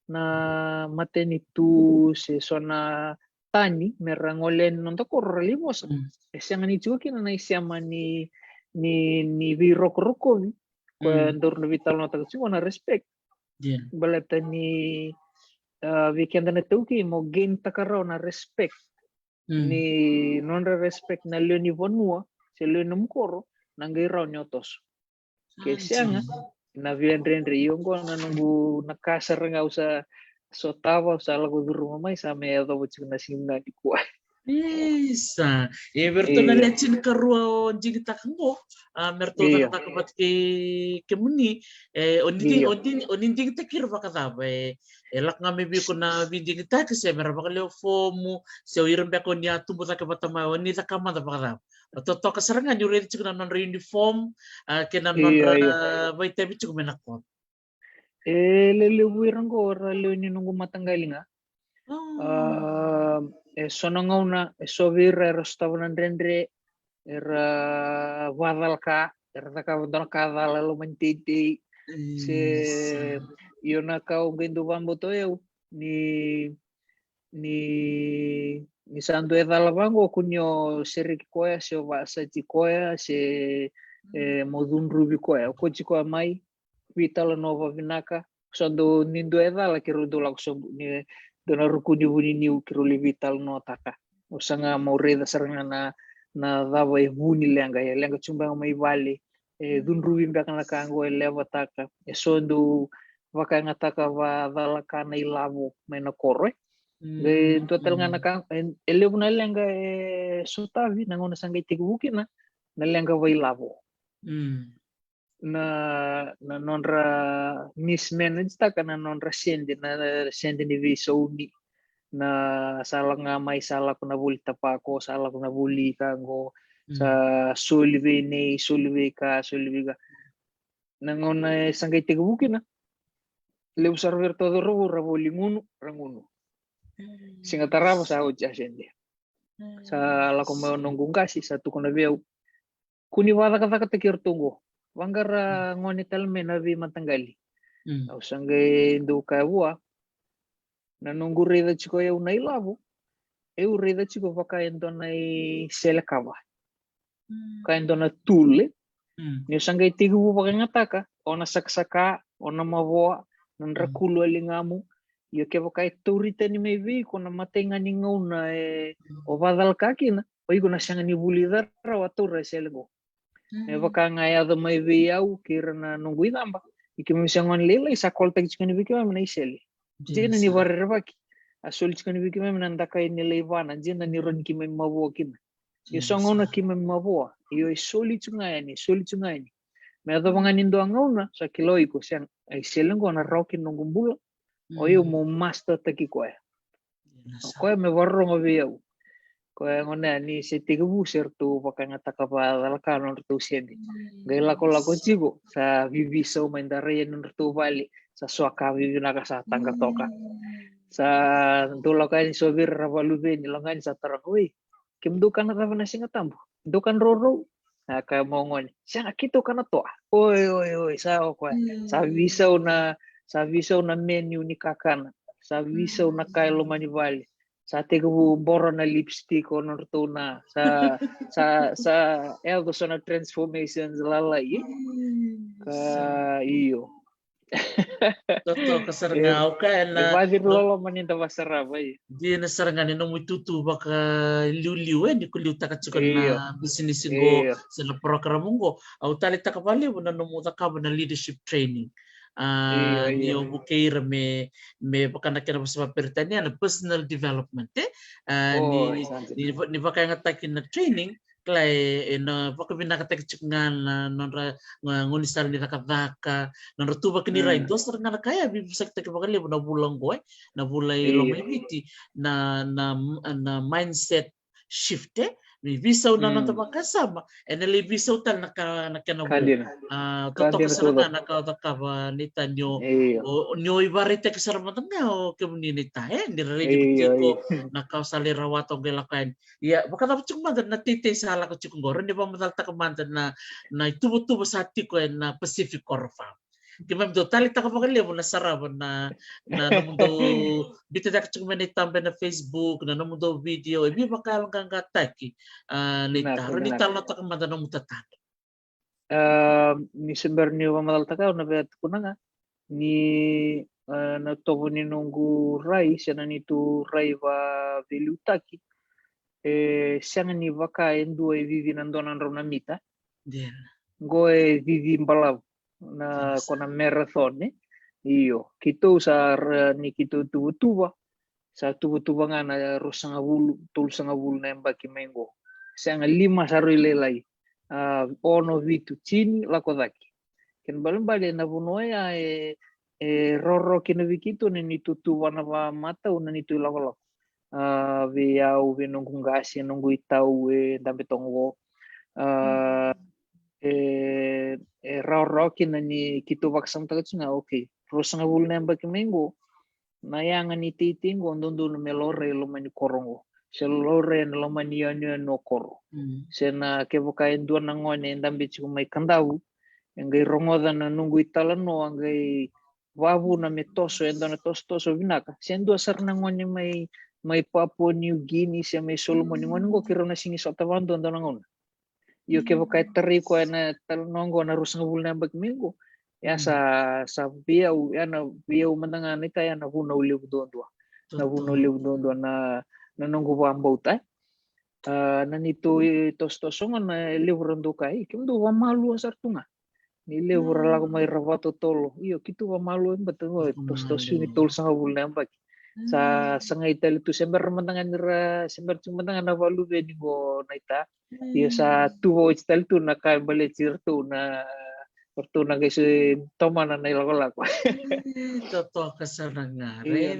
na matenitu se sona tani merangolen non to korrelimosa. Siang ni chigo kina na isiama ni virokrokobi. Kwa ndorno vital na tagachigo na respect. Yeah. Balata ni weekend na tauki mo gain takaraw na respect ni non respect na leo ni vanua se leo na mkoro nangai raw nyotos kasi nga na viandrendre yongo na nungu nakasar nga usa so tawa sa lago duro mai sa me do na simna di kuai Isa, berto na lecin karua jigi takango, merto takabat ke muni, onin jigi takir bakata be, elak ngame bi kuna bi jigi tak se meraba leo fomu, se uiram be konia tumbu takabata ma oni takama ta bakata. Toto kasarangan yure cikuna non uniform, kena non bai tabi cukup menakot. Lele buirango ora leo ni nungu matanggalinga. Sonongauna sovira restaurant rendre era wadalka era taka lalu mentiti se yona kau gendo bambo to eu ni santo edala bango kunyo serik koya se wasa koya se modun rubi koya ko chiko mai vitala nova vinaka sondo nindo edala kirudo lakso ni dona rukuni buni niu kiruli vital no taka usanga maureda saranga na dava buni lenga chumba mai vale dun rubi mbakana kango leva taka sondo wakanga taka va dala kana ilavo mena korre de total ngana kan ele buna lenga sutavi nangona sanga itibuki na lenga va ilavo na nonra mismanage taka na nonra sende ni visauni na salah ngamai salah kuna buli tapako salah kuna buli kango sa solve ka nangona sangay tigabuki na le observer todo robo rabolingunu rangunu singa tarava sa hoja sende sa la como nonggung kasi sa tukuna veu kuni wada kata kirtungo wangara ngoni talme na vi matanggali au sangai do kawa na nungu reda chiko ya unai lavo eu reda chiko vaka endonai selekava ka endona tule ni sangai tigu vaka ngataka ona saksaka ona mavoa nandra kulu alingamu yo ke vaka turita ni mevi kona matenga ni ngauna o vadal kakina oi kona sanga ni bulidar rawatura selego vaka ngaya do mevi au kirana nungui namba ikimi sangon lela isa kolta chikani bikima mana iseli jena ni warrebaki asol chikani bikima mana ndaka ni leivana jena ni ron kime mavo kina isongona kime mavo yo isoli chungani me ado bangani ndo ngauna sa kiloiko siang iselengo na rokin nungumbula oyo mo master taki koe me warro ngaviau koe ngona ni setigu sertu pakanga takapa dalakano rtu sendi gaila ko chigo sa vivi so mandare non rtu vali sa suaka vivi nakasa tangga toka sa dola kai sobir ravalube ni langan sa tarakoi kimdukan na na singa tambo dukan roro ka mongon siang akito kana to oi sa ko sa visa na menu ni kakana sa visa na kailo manivali sa tegu boro na lipstick o nortuna sa elgo sona transformations lalai ka iyo Toto kasarangau ka na ibadir lolo maninda basara bai di na sarangani no mututu baka liu ni kuliu takatsukan na business go sa program go au tali takabali na no muta ka na leadership training nio bukeira me pakana kena pasapa peritania na personal development ni pakanga na training klai na pakabina ka cikungan nonra ngunisal ni nakadaka nonra tuba kini rai dos ngana kaya bi bisa kita pakali na bulang goy na bulai lomeviti na mindset shift ni bisa una nonta makasama enele bisa utal na kena toto kasaranga na ka takava ni tanyo nyo ibarite kasaramatanga o kemunini tahe ni ready ko na kausali rawato gelakain ya bakata cuma na tite sala ko cikunggoran di ba madal takamanta na tubo sati ko na Pacific Orfa kimam do tali takapakali mo na saraban na namundo bita dak cuma ni tambe na Facebook na namundo video ibi bakalang kang kataki ni taro ni talo takamanta na mutatan ni sebenarnya madal taka na bet kunanga ni na tovo ni nunggu rai sana ni tu rai va velutaki sianga ni vaka endo vivi nandonan ronamita goe vivi mbalav na kona marathon iyo kito sa ni kito tuba nga na rosanga bulu tul sanga bulu na mbaki mengo sianga 5 sarule lai ono vitu chin lakodaki ken balembale na bunoya roro kino vikito ni tutuba na mata una ni tu lakolako viau vinungu ngasi nungu itau dambe tongo raro kina ni kito vaksam tagatsunga okay rosanga bulu na mbaki mengo na yanga ni titingo ndondo no melore lo mani korongo selore no lo mani no koro sena kevoka endua nangone ndambe chiku mai kandau ngai rongoda na nungu itala no ngai wavu na metoso endona tosto vinaka sendua sarna ngone mai Papua New Guinea se mai Solomon ngo kirona singi sota vandu ndona ngona yo kevoka teri ko na talnongo na rusanga bulna bak minggu ya sa biau ya na biau mandanga nita ya na vuna uliu dondua na nongo wambauta na nito tostosonga na livro ndokai kimdo wa malu asartunga ni livro la ko mai ravato tolo iyo kitu wa malu embatengo tostosuni tol sanga bulna bak sa sanga itali tu sember mandanga nira sember mandanga na valu be ningo naita iyo sa tuwo itali tu na kai bale cirtu na Fortuna guys tomana na ilako toto kasaranga iya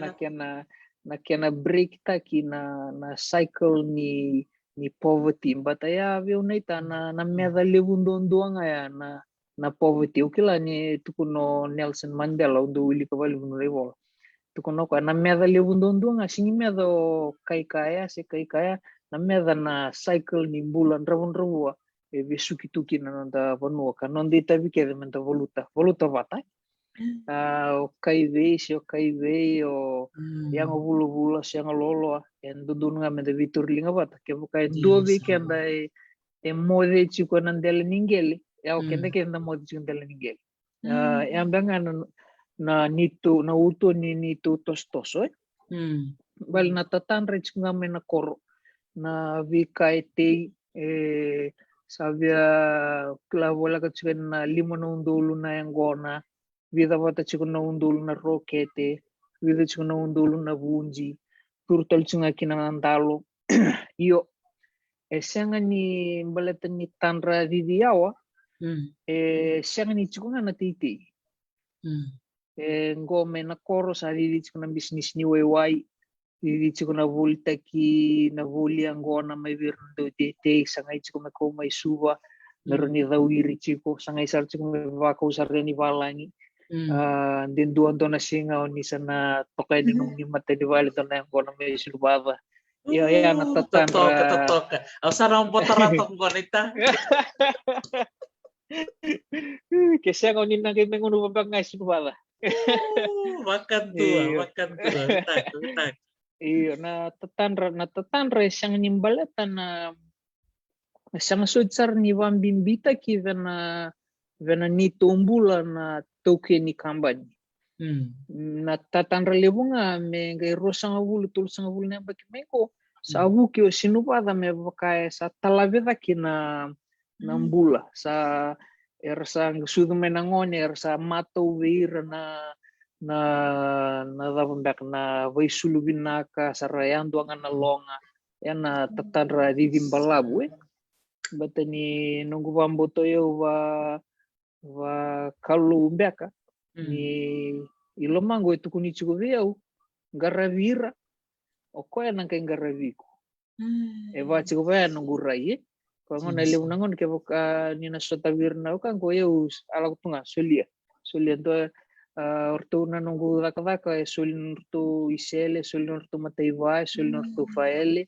nakena break ta kina na cycle ni poverty bataya vio naita na meda levundondoanga ya na poverty ukila ni tukuno Nelson Mandela undo wili kavali vunrevo tukuno ka na meda levundondoanga singi meda kai kaya na meda na cycle ni bulan ravun suki-tuki na nanda vanua ka nondi tavi kede menta voluta vata kaive o yang vulu siang lolo en dudun nga menta vitur linga vata ke bukai 2 weekend ai mode chiko nandele ningeli ya kende mode chiko nandele ningeli yang bangan na nitu na uto ni nitu tostoso bal na tatan rech nga mena koro na vikai te sabia klavola ka chicken na lima na undulu na yangona vida vata chicken na undulu na rokete vida chicken na undulu na bunji turtal chunga kinandalo iyo senga ni baleta ni tanra viviawa senga ni chicken na titi ngome na koro sa vivi chicken na business ni wai vivi chicken na volta ki na voli angona mai virndo te sangai chicken na ko mai suva meron ni dawiri chico sangai sar chicken na vaka usar ni valangi din duan to na singa oni sana tokay nung ni mate di vali to na angona mai sulbava ya na tatanra toka ausara un potarato ngonita kesa ngoni na kay mengono babang sulbava makan tua tak iyo na tatanra siyang nimbalata na siyang sudsar ni wambimbita ki vena nitumbula na toke ni kambani na tatanra lebunga me ngai rosanga wulu tul sanga wulu na baki meko sa wuki o sinupada me bakaya sa talaveda ki na mbula sa ersa sudu menangone ersa mato weira na davambek na vai sulubinaka sarayando ang analonga yana tatandra divimbalabu batani nungu bamboto yo wa kalu mbeka ni ilomango itu kunichigo veu garavira okoya nang kay garaviko eva chigo ba nungu rai ko ngona lew nangon ke boka ni na sotavir na kan ko eu ala tunga solia to orto na nungu daka solin orto isele solin orto mataiva solin orto faele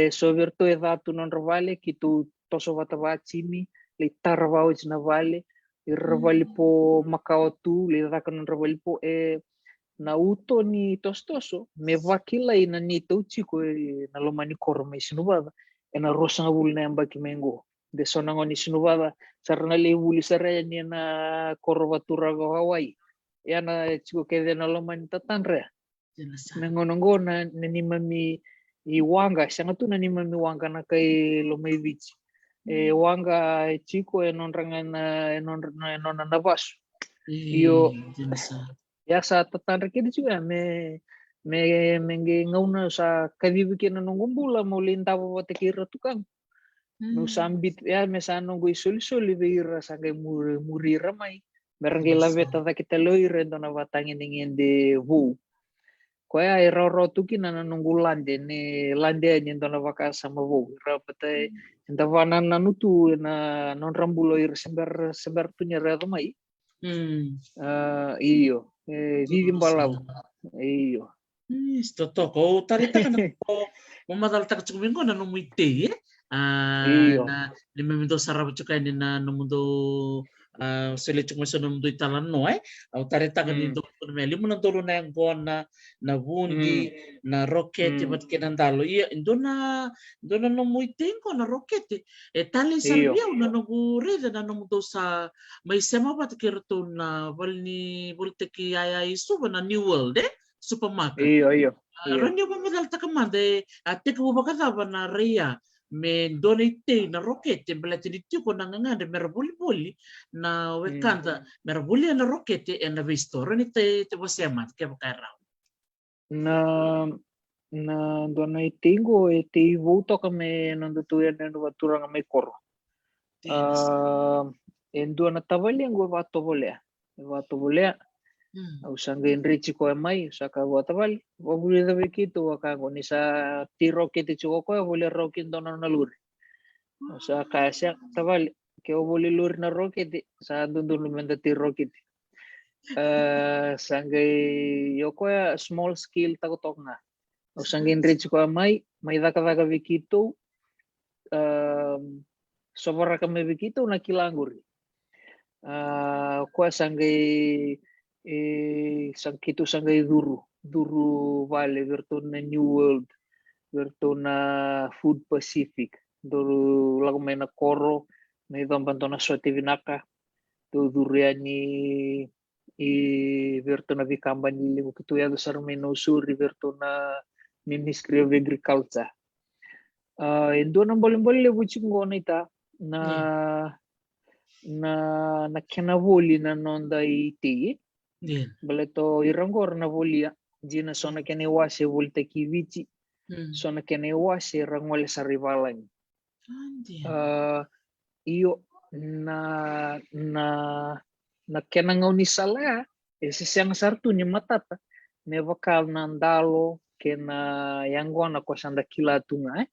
soverto edato non ravale kitu toso vatava chimi le tarvao na vale irravali po makautu le daka non ravali po na uto ni tostoso me vakila ina ni tauchiko na lomani korme sinubada na rosa nga wul na yamba kimengo de sonango ni sinubada sarna le wuli saraya ni na korvatura go Hawaii yana chiko kede na lomani tatanre mengonongo na ni mami iwanga sanga tu na ni mami wanga na kay lomay beach wanga chiko non rangana non na basu iyo ya sa tatanre kede juga me ngauna sa kavivikin na nungumbula mo lintawa wate kira tukang no sambit ya me sa nungu isuli beira sa kay muri ramay merangay laveta da kita loire do na watangin ngende wu koya ero tukin na nungu lande ni lande ni do na waka sama wu rapate ndavana nanutu na non rambulo ir sember tunya ramay iyo vivi mbalau iyo Toto ko tarita ka na ko mamadalta ka chumingo na numuite na limemindo sarap chuka ni na numundo sele chukma so numundo italan no au tarita ka ni do meli mo na dolo na yang na wundi na rocket bat kinandalo iya indona numuite ko na rocket tali sarbia na nugure na numundo sa may sema bat kirto na valni volteki aya isu na New World supermarket. Iyo. Ranyo ba madalta ka man de ate ko ba kada na rea me donate na rocket belati dito ko nanganga de merabuli na wekanda merabuli na rocket na vistor ni te wasemat ke bakara. Na donate go te voto kami nandutuyan na watura nga may koro. Endo na tavali ang wato bolea. Usanga enrichi ko mai saka watavali wabuli da bekitu wakango ni sa ti rocket chuko ko wabuli rocket dono na luri sa kasya tavali ke wabuli luri na rocket sa dundun menda ti rocket sangai yoko ya small scale takotok na usanga enrichi ko mai daka bekitu sobara kami bekitu na kilanguri ko sangai sangkitu sangai duru vale verto na New World verto na Food Pacific duru lagu main na koro may dombanto na sotivinaka to duriani verto na vikamba nili ko kitu ya sar meno suri verto na Ministry of Agriculture endo na boleh buchingo na ita na kenavoli na nonda iti baleto irangor na volia jina sona kene wase volte kivici sona kene wase rangwale sa rivalan iyo na kena ngauni sala ese siang sartu ni matata me vakal nandalo kena yangwana ko sanda kilatunga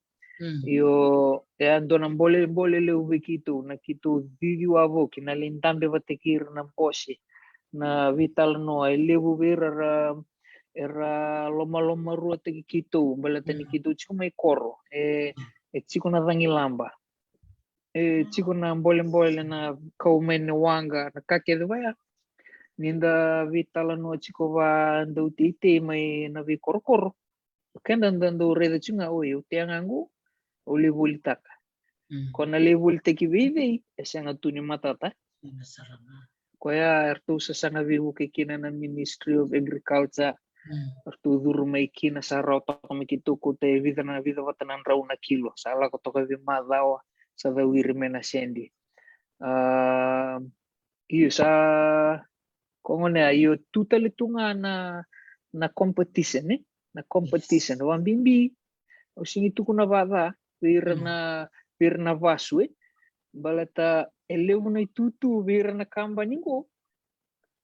iyo ando na boleh le ubikitu na kitu video avo kina lintambe vatekir na posi na vital no levu era loma rua te kitu balata ni kitu chuma koro chiko na vangi lamba chiko na boleh na kaumen wanga na kake dvaya ninda vital no chiko va ndo tite mai na vi koro kenda ndo reda chunga o tiangangu oli voltaka kona le volteki vive esanga tuni matata koya ertu sasanga vihu kekina na Ministry of Agriculture ertu durmai kina sa rota kami kitu ko te vida watanan rauna kilo sala ko toka vi madawa sa da wirme na sendi Iyo sa kongone iyo tutal itu na competition na competition wambimbi usingi tu kuna baba wirna vasu balata elewu na itutu wirna kamba ningo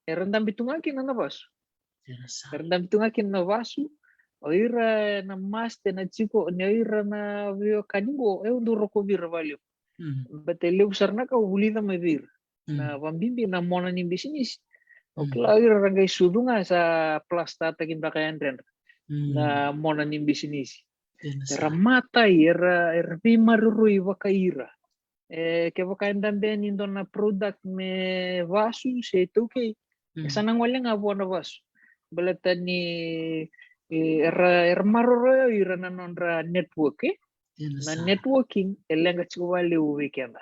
erandam bitungakin na vasu erandam bitungakin na vasu oira na maste na chiko ni oira na vio kaningo unduro ko vir valio but elewu sarna ka ulida me vir na wambimbi na mona ni bisnis okla oira rangai sudunga sa plastata kin bakayan ren na mona ni bisnis era mata era vimarurui wakaira ke wakain damben indona product me vasu se tuke sanang wala nga buona vasu balata ni era maruro ira na nonra network na networking elenga chwale weekend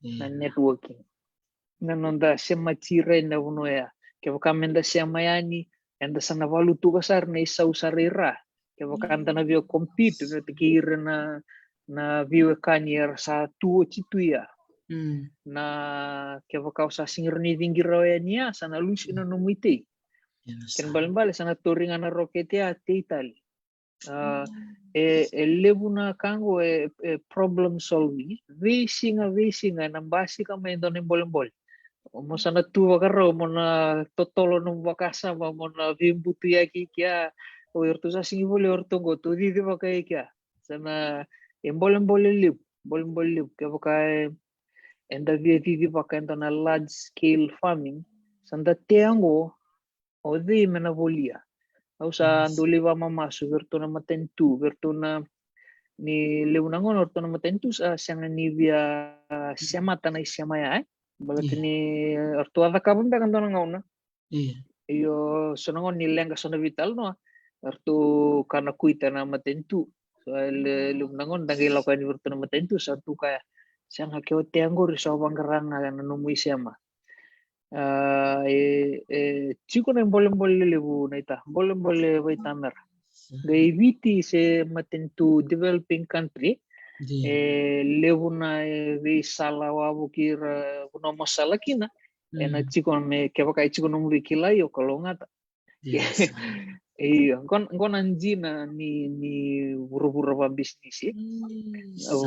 na networking na nonda semachire na unoya ke wakamenda semayani enda sana valutu kasar na isa usarira ke wakanda na vio compete na tikir na vio kanier sa tuo chituya na ke wakau sa singirni dingira ya sana lusi na nomite ken balimbali sana toringa na roketia te itali lebuna kango problem solving vesinga na basi kama endone bolembol mo sana tuwa karo mo na totolo no wakasa mo na vimbutu yaki kya o yorto sa singi bole orto go to di wakai kya sana embolembol lip ke wakai enda di wakai na large scale farming sanda teango o di mena volia au sa andoliva mamasu verto na matentu verto na ni leunangon orto na matentu sa sianga ni via siamata na isiamaya balatini orto ada kabun da kandona ngauna iyo sonongon ni lenga sona vital no orto kana kuita na matentu so leunangon dangi lakukan verto na matentu sa tu kaya sianga keo teangor sa bangaranga na numui siama chico na bolem lebu naita bolem vitamer gai viti se matentu developing country lebu na vi sala wabu kira no masala kina ena chico me ke baka chico no mukila yo kolongata kon anjina ni buru-buru pa bisnis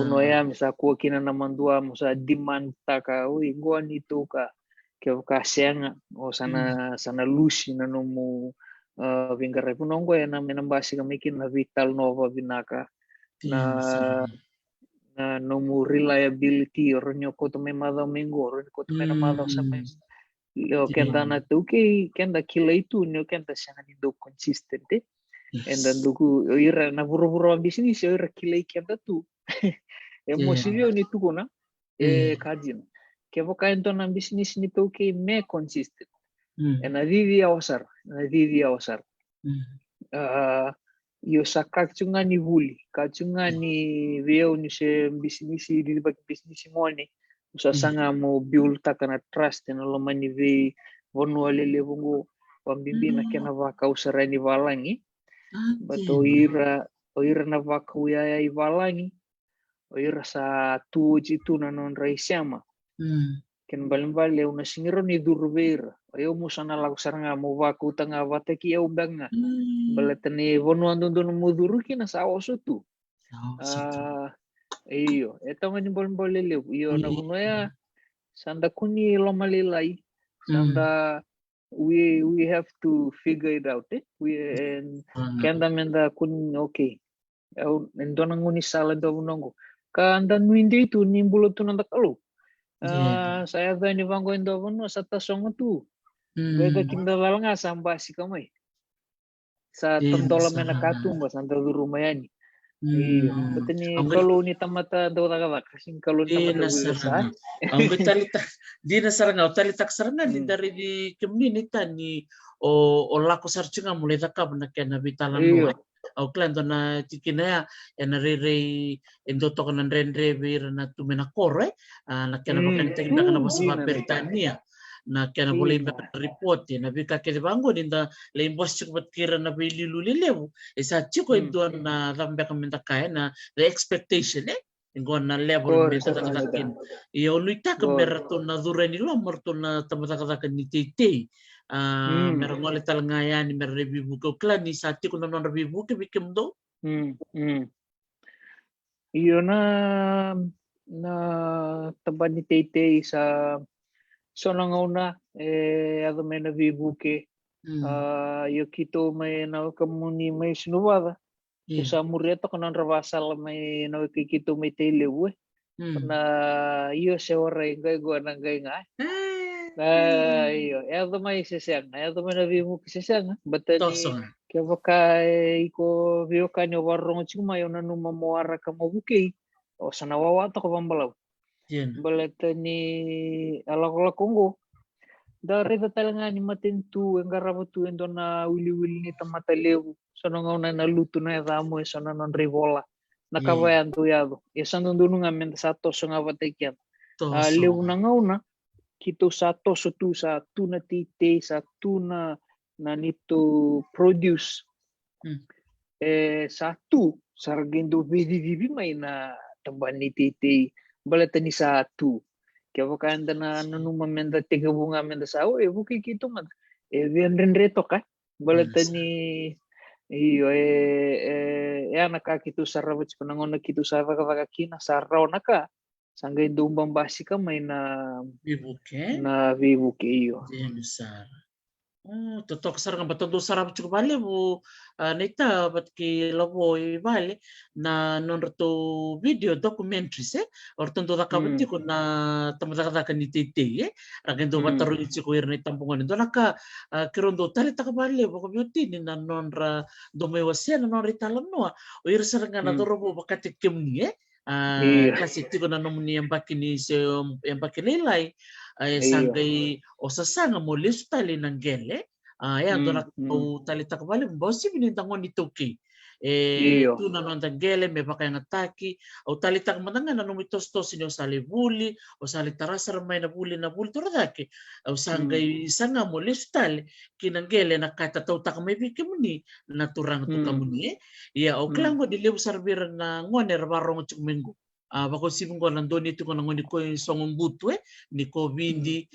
no ya misa ko kina na mandua musa demand taka ui goan itu ka ke kasianga o sana lusi na nomu vingare punongo ya na menambasi kamikin na vital nova binaka na nomu reliability ornyo ko to me mada mengo ornyo ko to me mada sa me lo kenda na tuke kenda kila itu nyo kenda sana ni do consistent and then duku ira na buru-buru bisnis ira kila kenda tu emosio ni tukuna kajin ke bokain to na bisnis ni tuke me consistent and adidi awasar yo sakak chunga ni vuli kachunga ni veo ni se bisnis di bak bisnis ngone usa sanga mo build takana trust na lo mani ve wonu alele bungo pambibi na kena vaka usara ni valangi bato ira na vaka uya ivalangi oira sa tuji tu na non raisiama ken balimbali una singiro ni durbeira ayo musana lagu saranga mo vaka utanga vataki ya ubanga balatani wonu andondo mo duruki na sa osutu iyo eta mani balimbali le iyo na bunoya sanda kuni lomalilai sanda we have to figure it out kenda menda kun okay endona nguni sala do bunongo kanda nuinde itu nimbulo tu nanda kalu saya gani vango endo bono sata songo tu beda kinda lalanga sambasi kamai sa tondola mena katumba sanda rumayani iyo betani kalau ni tamata do daga kasing kalau tamata sa ang talita di na saranga talita saranga ni dari di kemni tani o lako sarchinga mulai takab na kena bitalan no au klento na tikina ya na re endo to kan rendre vir na tumena kore na kena bakan tekinda kana basa pertania na kena boleh report na bika ke bango dinda le imbos chukbat kira na bililu lelewu esa chiko endo na dambe kamenta kaya na the expectation Ingona level Kor me sa takatakin. kanida. Ia luita ka Kor. merato na dureni lo merto na tamatakakan ni tete. Merangole talangaya ni merrebi buko klani sati ko na non rebi buko bikem do. Iyo na taban ni Tete sa nangauna ado may nabibuke yo kito may nakamuni may sinubada yo sa mureta kanan rabasal may nakikito may telewe na iyo se oray ngay gua nang ngay nga iyo ado may sesang ado may nabibuke sesang batani kaya baka iko vio kanyo warong chuma yo nanu mamuara ka mabuke o sa nawawata ko pambalaw balatani alak Kongo dari tatalanga ni matentu engarabo tu endo na wili ni tamatalew so na naluto na ramo so na non rivola nakabayan tu yado isa nunduno nga men sato so nga batekyan lew na ngauna kito sato so tu sa tuna tite sa tuna na nito produce satu sargendo vivi may na tamban ni tite balatani satu kaya wakanda na nanumamenda tiga bunga menda sao buki kito man vian reto ka balatani iyo nakakito sarabot panangon nakito saraka kina saraw naka sangay dumbang basika may na vibuke iyo totok sarang batong sarap cukup bale bu neta bat ki labo bale na nonroto video documentaries orton do dakabti ko na tamataka ka ni tete ragendo bataru ichi ko irne tampungan do naka kirondo tari takabale bo beauty ni na nonra do me wasena non ritalam no o ir saranga na dorobo bakati kemni kasi tiko na nomni yang bakini se yang bakilelai sangay o sasanga mo listo tali ng gele doon ako tali takabali bosi binintangon ni Toki tu na nang gele me baka yang ataki o tali takmadanga na numitos to sinyo sali buli o sali tarasar may na buli toradaki o sangay sanga mo listo tali kinang gele na kata tau takamay bikimuni naturang to kamuni o klang mo diliw sarbir na ngoner barong chukmengo bako sibungo nandoni tu kono ngoni ko songong butu ni ko bindi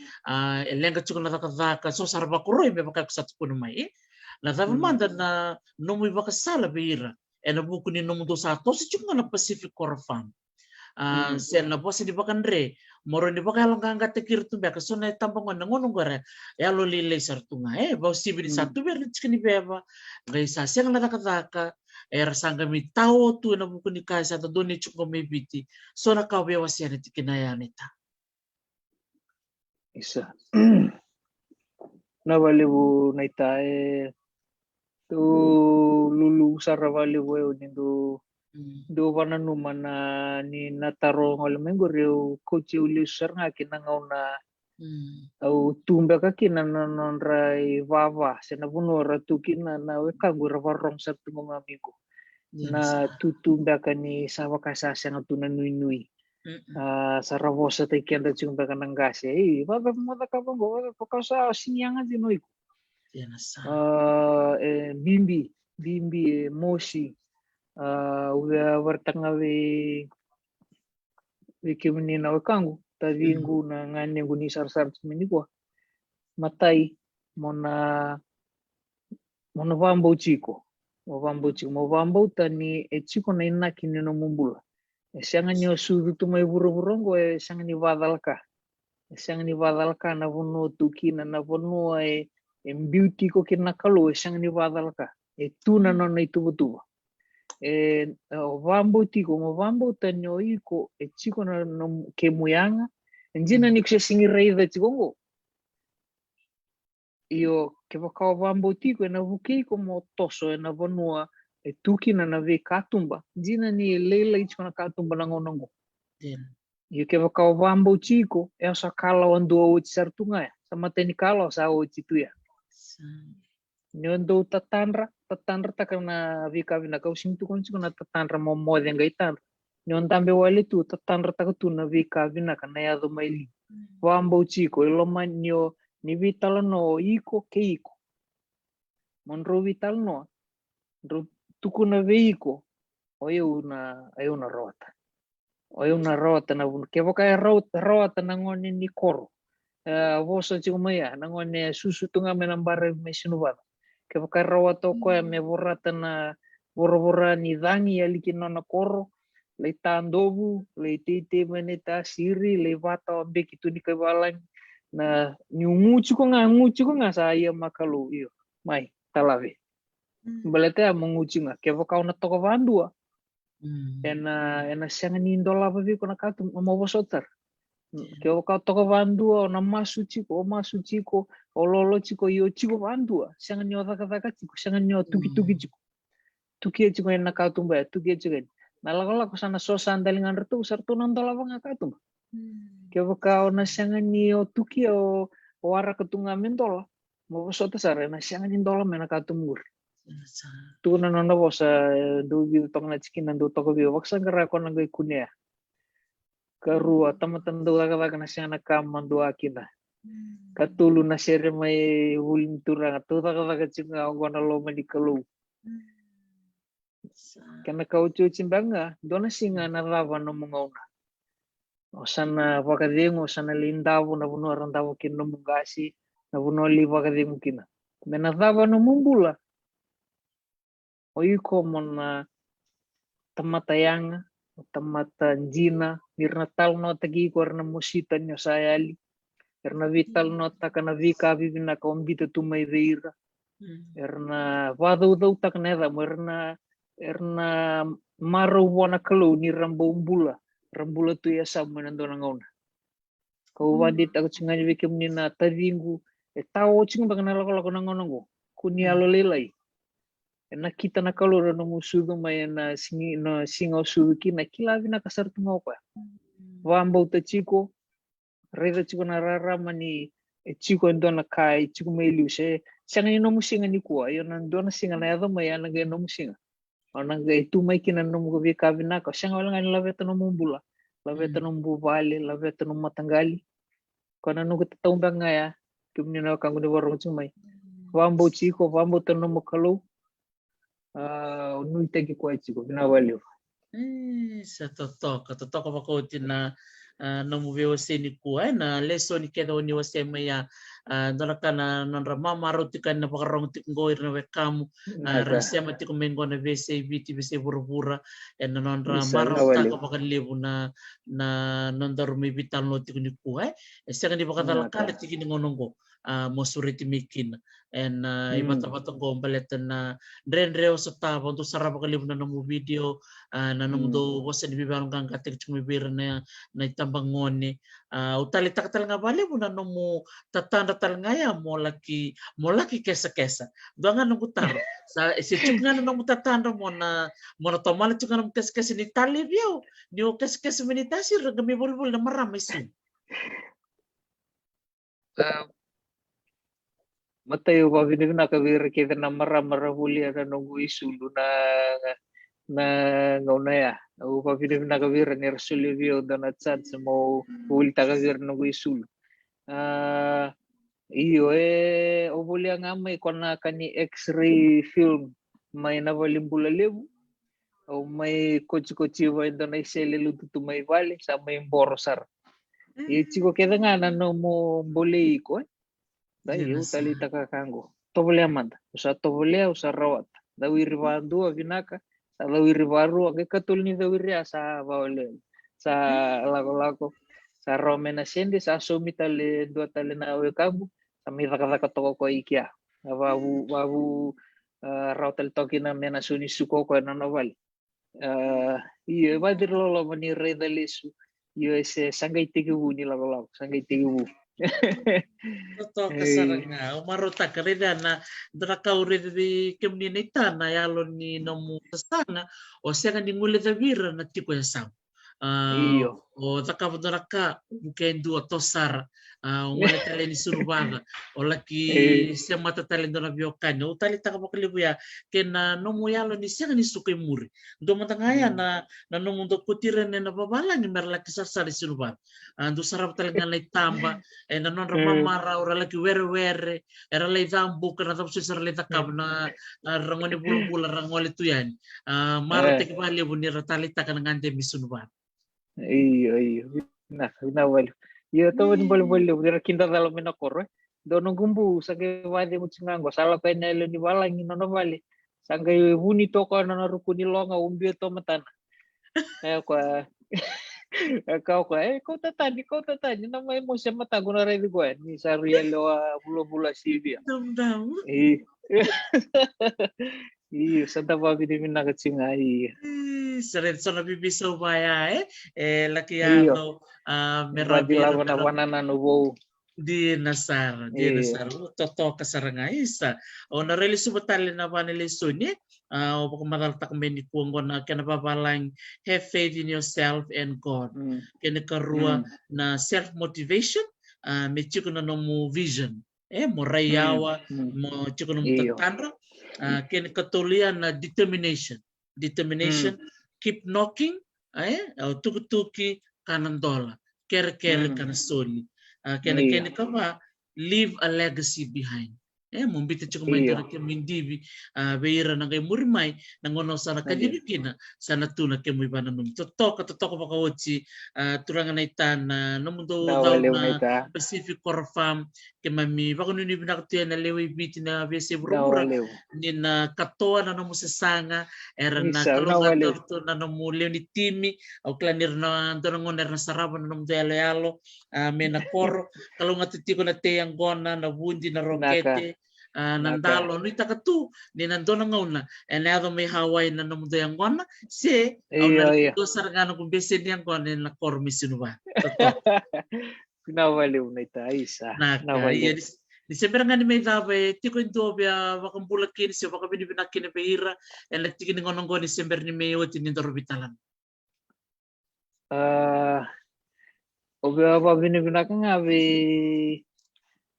lenga chuko na takadaka so sarba kuroi me baka kusat kuno mai na tava manda na nomu baka sala beira na buku ni nomu do sa to si chuko na Pacific Corfam sen na bosi di bakan re moro ni baka lang nga tekir tu baka so na tambang na ngono gore lo lile sartunga ba sibiri satu ber chikini beba ngai sa sen na takadaka sangga mi tao tu na buku ni kaisa ta doni chuko me biti so na ka bewa siya ni tikinayanita isa na walibu na itae tu lulu sarawali weo nindo do wana numana ni nataro ngolmengo reu coach ulisar nga kinangaw na au tumba ka kinanon rai wawa senabunora tu kinana we kagura warong sa tungong amigo na tutumba ka ni sawa kasasa nga tunanui sa ravosa tay kenda chumba ka nangase baba mata ka bongo pakasa sinyanga dinoi bimbi moshi uya wartanga we kimini na wakangu tavingu na ngane nguni sar mini kwa matai mona vambo chiko mo tani chiko na ina kinino mumbula sianga nyo sudu tu mai buru-burongo sianga ni vadalka na vono tukina na vono beauty ko kinakalo sianga ni vadalka tuna no itu betul vambo tanyo iko chiko na kemuyanga njina ni kusingira ida chikongo iyo kebaka vambo tiko na vuki ko motoso na vonua tukina na ve katumba njina ni lela ichiko na katumba na ngonongo iyo kebaka vambo chiko sa kala wando o sartunga sama teni kala sa o chitu ya nyondo tatandra takana vika vina kau sintu kon na tatandra mo de ngaitan nyondambe wale tu tatandra takatu na vika vina kana ya do maili vambo chiko ilomanyo ni vital no iko keiko monro vital no ro tukuna veiko o una rota Oyo na rota na ke boka rota na ngone ni koro. Voso chico maya na ngone susu tunga me nambare me sinuba. Ke boka rota ko me borata na bora ni dangi ya likino na koro. Le tandobu, le tete meneta siri, le vata ambeki tu ni kebalang na nguchu ko nga saya makalu iyo. Mai talave. Balete menguchu nga ke boka una toko vandua. Ena sianga ni ndola babi ko nakatu mabosotar. Ke boka toko vandua na masu chiko ololo chiko yo chiko vandua. Sianga ni odaka chiko, sianga ni tuki chiko. Tuki chiko ena katumba, tuki chiko. Nalakala ko sana so sandalingan retu sartu nandola banga katumba. Ke boka ona sianga ni tuki o wara ketunga mendola. Mabosota sare na sianga ni ndola mena katumur. Tu na nanda bosa do bi tong na chikin nando toko bi waksa gara ko nang kunia karu atamatan do daga na siya na kamando akina katulu na sere may huling turang to daga chinga ko na lo manikalu kana kaucho chimbanga dona singa na rava no mungauna osana wakadengo sana lindavu na buno randavu kino mungasi na buno li wakadengo kina mena rava no mumbula Oiko mona tamata yanga, tamata jina, mirna tal no tagi ko na musita nyo sayali, erna vital no takana vika bibina ka ombita tumay veira, erna wadaw tak neda mo erna maro wana kalo ni rambula tu ya sama nando ngona. Kau wadit ako cinganya bikim ni na tavingu, tao cing bagana lako ngona ngo, kunia lo lelai. Na kita na kaloro no musudo may na singaw suki na kilabi na kasar tungaw pa. Wambaw ta chiko, reda chiko na rarama ni chiko endo na kai, chiko may liu siya. Siya ngayon no musinga ni kuwa, yun nando na singa na yado may anang no musinga. Anang itu may kinan no mugabi kabi na ka, siya nga wala nga labeta no mumbula, labeta no mbubali, labeta no matanggali. Kung ano ko tatawang nga ya, kung nyo na kang uniwarong chumay. Wambaw chiko, wambaw ta no makalo, nui tegi ko chiko binawaliw sa totoka bako tina no movie seni kuai na leso ni kedo ni wase maya dona kana non rama maruti kan na pakarong tikgoir na wekamu rasia mati ko mengo na vese biti vese burubura en non rama maruta ka pakalibu na non darumi vital no tikni kuai sega ni bakadala kala tikini ngonongo mosuriti mikin en ibata-bata gombaletan na drenreo sa tabo to sarap kalib na namo video na namo do wasa ni bibalong kang katik chumibir na itambang ngone utalita katal nga bale mo na namo tatanda tal ngaya mo laki kesa do nga namo taro sa isichuk nga namo tatanda mo na tomala chuk nga namo kesa ni talibyo ni kesa minitasi ragami bulbul na maramay sin Matayo pa binig na kawira kita na mara huli na nungu isulu na ngaunaya. Ako pa binig na kawira ni Rasulivio na natsat sa mo huli ta kawira nungu isulu. Iyo obuli ang amay ko na kani X-ray film may nawalimbula lebu. O may kotsi wa ito na isele lututu may bali sa may borosar. Iyo chiko kita nga na mo bolei ko Daí talita kakango. Tobole amanda. Usa tobole usa rawat. Dawi ribandu avinaka. Sa dawi ribaru ake katul ni dawi ria sa baole. Sa lago sa romena sendi sa somitale dua tale na we kabu. Sa mitaka toko ko ikia. Babu rawat toki na mena suni suko ko na naval. Iyo badir lolo mani reda lesu. Iyo se sangai tigibu ni lago. Sangai tigibu. Toto kasaranga umaruta karida na draka uridi kemninita na yalo ni nomu sana o sega ni ngule da vira na tiko ya sam o taka draka mungkin dua tosar ngule tale ni surubanga o laki se mata tale dona biokan o tali taka makalibu ya kena nomu yalo ni sega ni sukai muri do matangaya na nomu do kutire na babala ni merlaki sasar di surubang do sarap talaga lay tamba na non ramamara ora lagi were era lay dambu kana tapos sa lay takab na rangoni bula rangoli tuyan maro te kibali bunira talita kana ngande misunuban Iyo. Vinawali. Iyo tahu boleh udah kinta dalam menakor. Dono gumbu sake wadi mutsingango sala penele ni wala ngi nono vale. Sangge huni toko nono rukuni longa umbi to matana. Kwa kau tatani nama mo siya matago na rin ko ni sa rielo bula sibia. Dam-dam. Iyo santa pa binimin na katsinga iya. Seret sono bibisa upaya laki Iyo. ano Badi merabira lawan na nubo. di nasara toto kasaranga isa ona reli subetali na vanili suni o pakamadal tak meni kuangon kena babalang have faith in yourself and God kena karua na self motivation me chikuno no mu vision mo rayawa mo chikuno mu tatandra kena katulian na determination keep knocking tuki kanan dola kere kana soli kena kama leave a legacy behind. Mumbita chuko mai dora ke mindibi beira na kay murimai nangono sana kanyibikina sana tuna ke muy bana num totoko pakawochi turanga na itan no mundo daw na Pacific Core Farm ke mami bako ni binaktiya na lewi biti na bese burura ni na katoa na mo sanga era na kalunga torto na mo leoni timi o klanir na donongon na sarabo na mo yalo mena koro kalunga titiko na te angona na wundi na rokete nandalo ni takatu ni nandona ngauna enado may Hawaii na namudo yang gona se au na ko sargano kung bese ni ang gona na kormi sinuba toto nawaliw na ita isa nawaliw ni sembra nga ni may dabe tiko into bia wakambula kini se wakabinibinakin na behira en la tiki ni ngonong goni sembra ni may oti ni dorobitalan obia binibinakan nga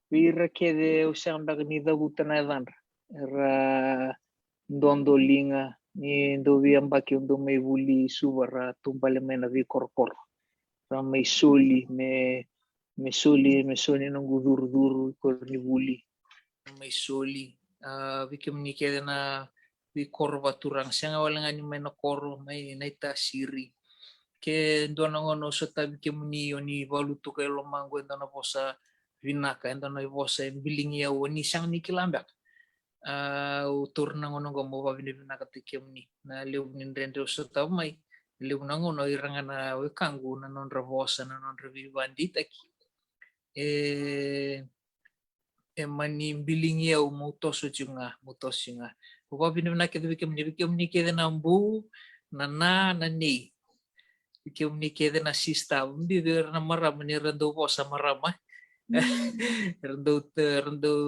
Vira kede usamba ni da butana dan era dondolinga ni do viamba ki undo me vuli subara tumbale mena vi korkor ra me soli nung dur kor ni vuli me soli vi kem ni kede na vi korva turang sanga wala ngani mena koro mai naita siri ke ndona ngono sota vi kem ni oni valuto ke lo mango ndona posa vinaka ento no vosa bilingi ya woni sang ni kilambak utur na ngono gomo ba vinaka tikem ni na leu nin rende so tamai leu na ngono iranga na we kangu na non ravosa na non revi bandita ki mani bilingi ya mutoso junga ba vinaka tikem ni kede na mbu na ni tikem ni kede na sista undi na marama ni rendo vosa marama rendo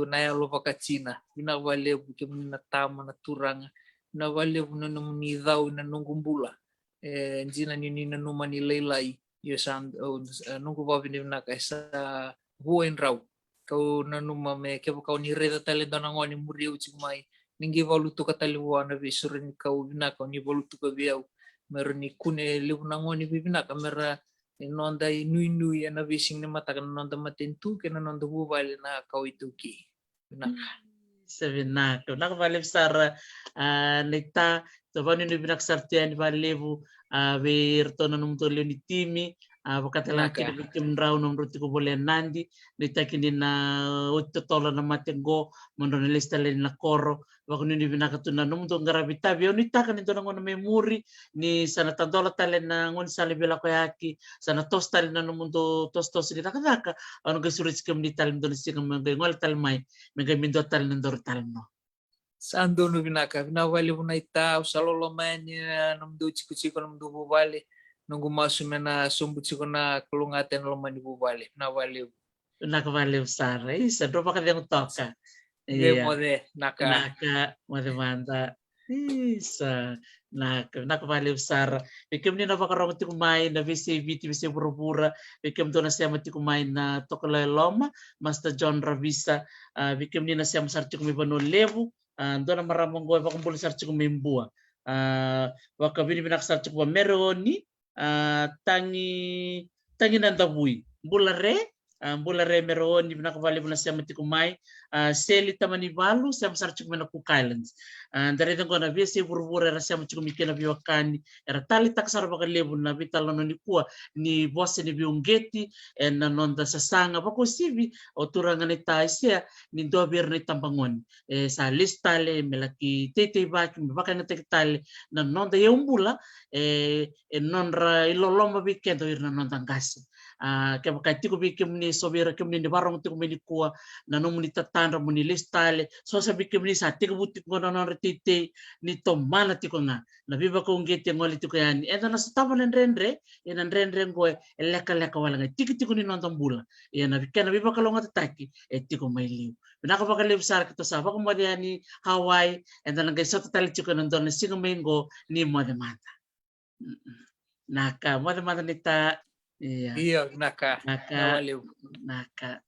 na lo vakacina ina vale bukem na tama na turanga na vale na ni dau na nungumbula njina ni na numa ni leilai yo san nungu va vini na kaisa buen rau kau na numa me ke kau ni reda tale dona ngoni muriu chimai ningi valutu katali wana visur ni kau vina kau ni valutu ka viau mer ni kune liu na ngoni vina kamera nonda nui na vising na mata kan nonda matentu kena nonda bubal na kau itu ki sabi na valib sara nekta to bani ni binak sartian valevu verto na numto ni timi wakatala kini bikim raw nung ruti ko boleh nandi nekta kini na uttotola na matengo mondon lista len na koro wakuni ni binakatuna numto ngarabita bio nita kan ito nangon memori ni sana tandola talen na ngon sali bela ko yaki sana tostal na numunto tostos ni takadaka ano ga surit kam ni talim don sikam ngol talmai megamindo tal nandor talno sando no binaka vinawali unaita usalolo manya namdu chiku namdu bubali nunggu masu mena sumbu chiku na kulungaten lo mani bubali nawali nakavali usara isa do pa kadang toka mode naka mode manta isa nakavali usara bikim ni napakarong ti kumain na VCVT bisi pura-pura bikim do na siya mati kumain na tokala loma Master John Ravisa bikim ni na siya masarti kumibano levu do na maramong goy pa kumpuli sarti kumimbua wakabini binakasarti kumameroni tangi nandabui bulare mbola ray merohony vinakavaly na siya matikumay seli tamani valo siya masaritsiko mena Cook Islands ndaretang kona via se vurvura era siya machiko mikena viwakani era tali taksara bakalevu na vitalono ni kuwa ni bose ni viungeti na nonda sasanga bako sivi oturanga ni taisia ni doa bir ni tambangoni sa listale melaki tete baki mbaka na tekitale na nonda yeumbula nonra iloloma vikendo irna nonda ngasi ke baka tiko bikimni sobira kimni ni barong tiko mini kuwa na no muni tatandra muni listale so sa bikimni sa tiko butik ngona non retite ni tomana tiko nga na viva ko ngeti ngoli tiko yani enda na stava nendre ena nendre ngoe leka wala ngai tiko ni nonda mbula ena vikena viva kalonga tataki tiko mailiu binaka baka lev sar kita sa baka modiani Hawaii enda na ngai soto tali tiko nondon na singo mengo ni mode mata naka mode mata nita Iya, naka. naka Nawaliw. naka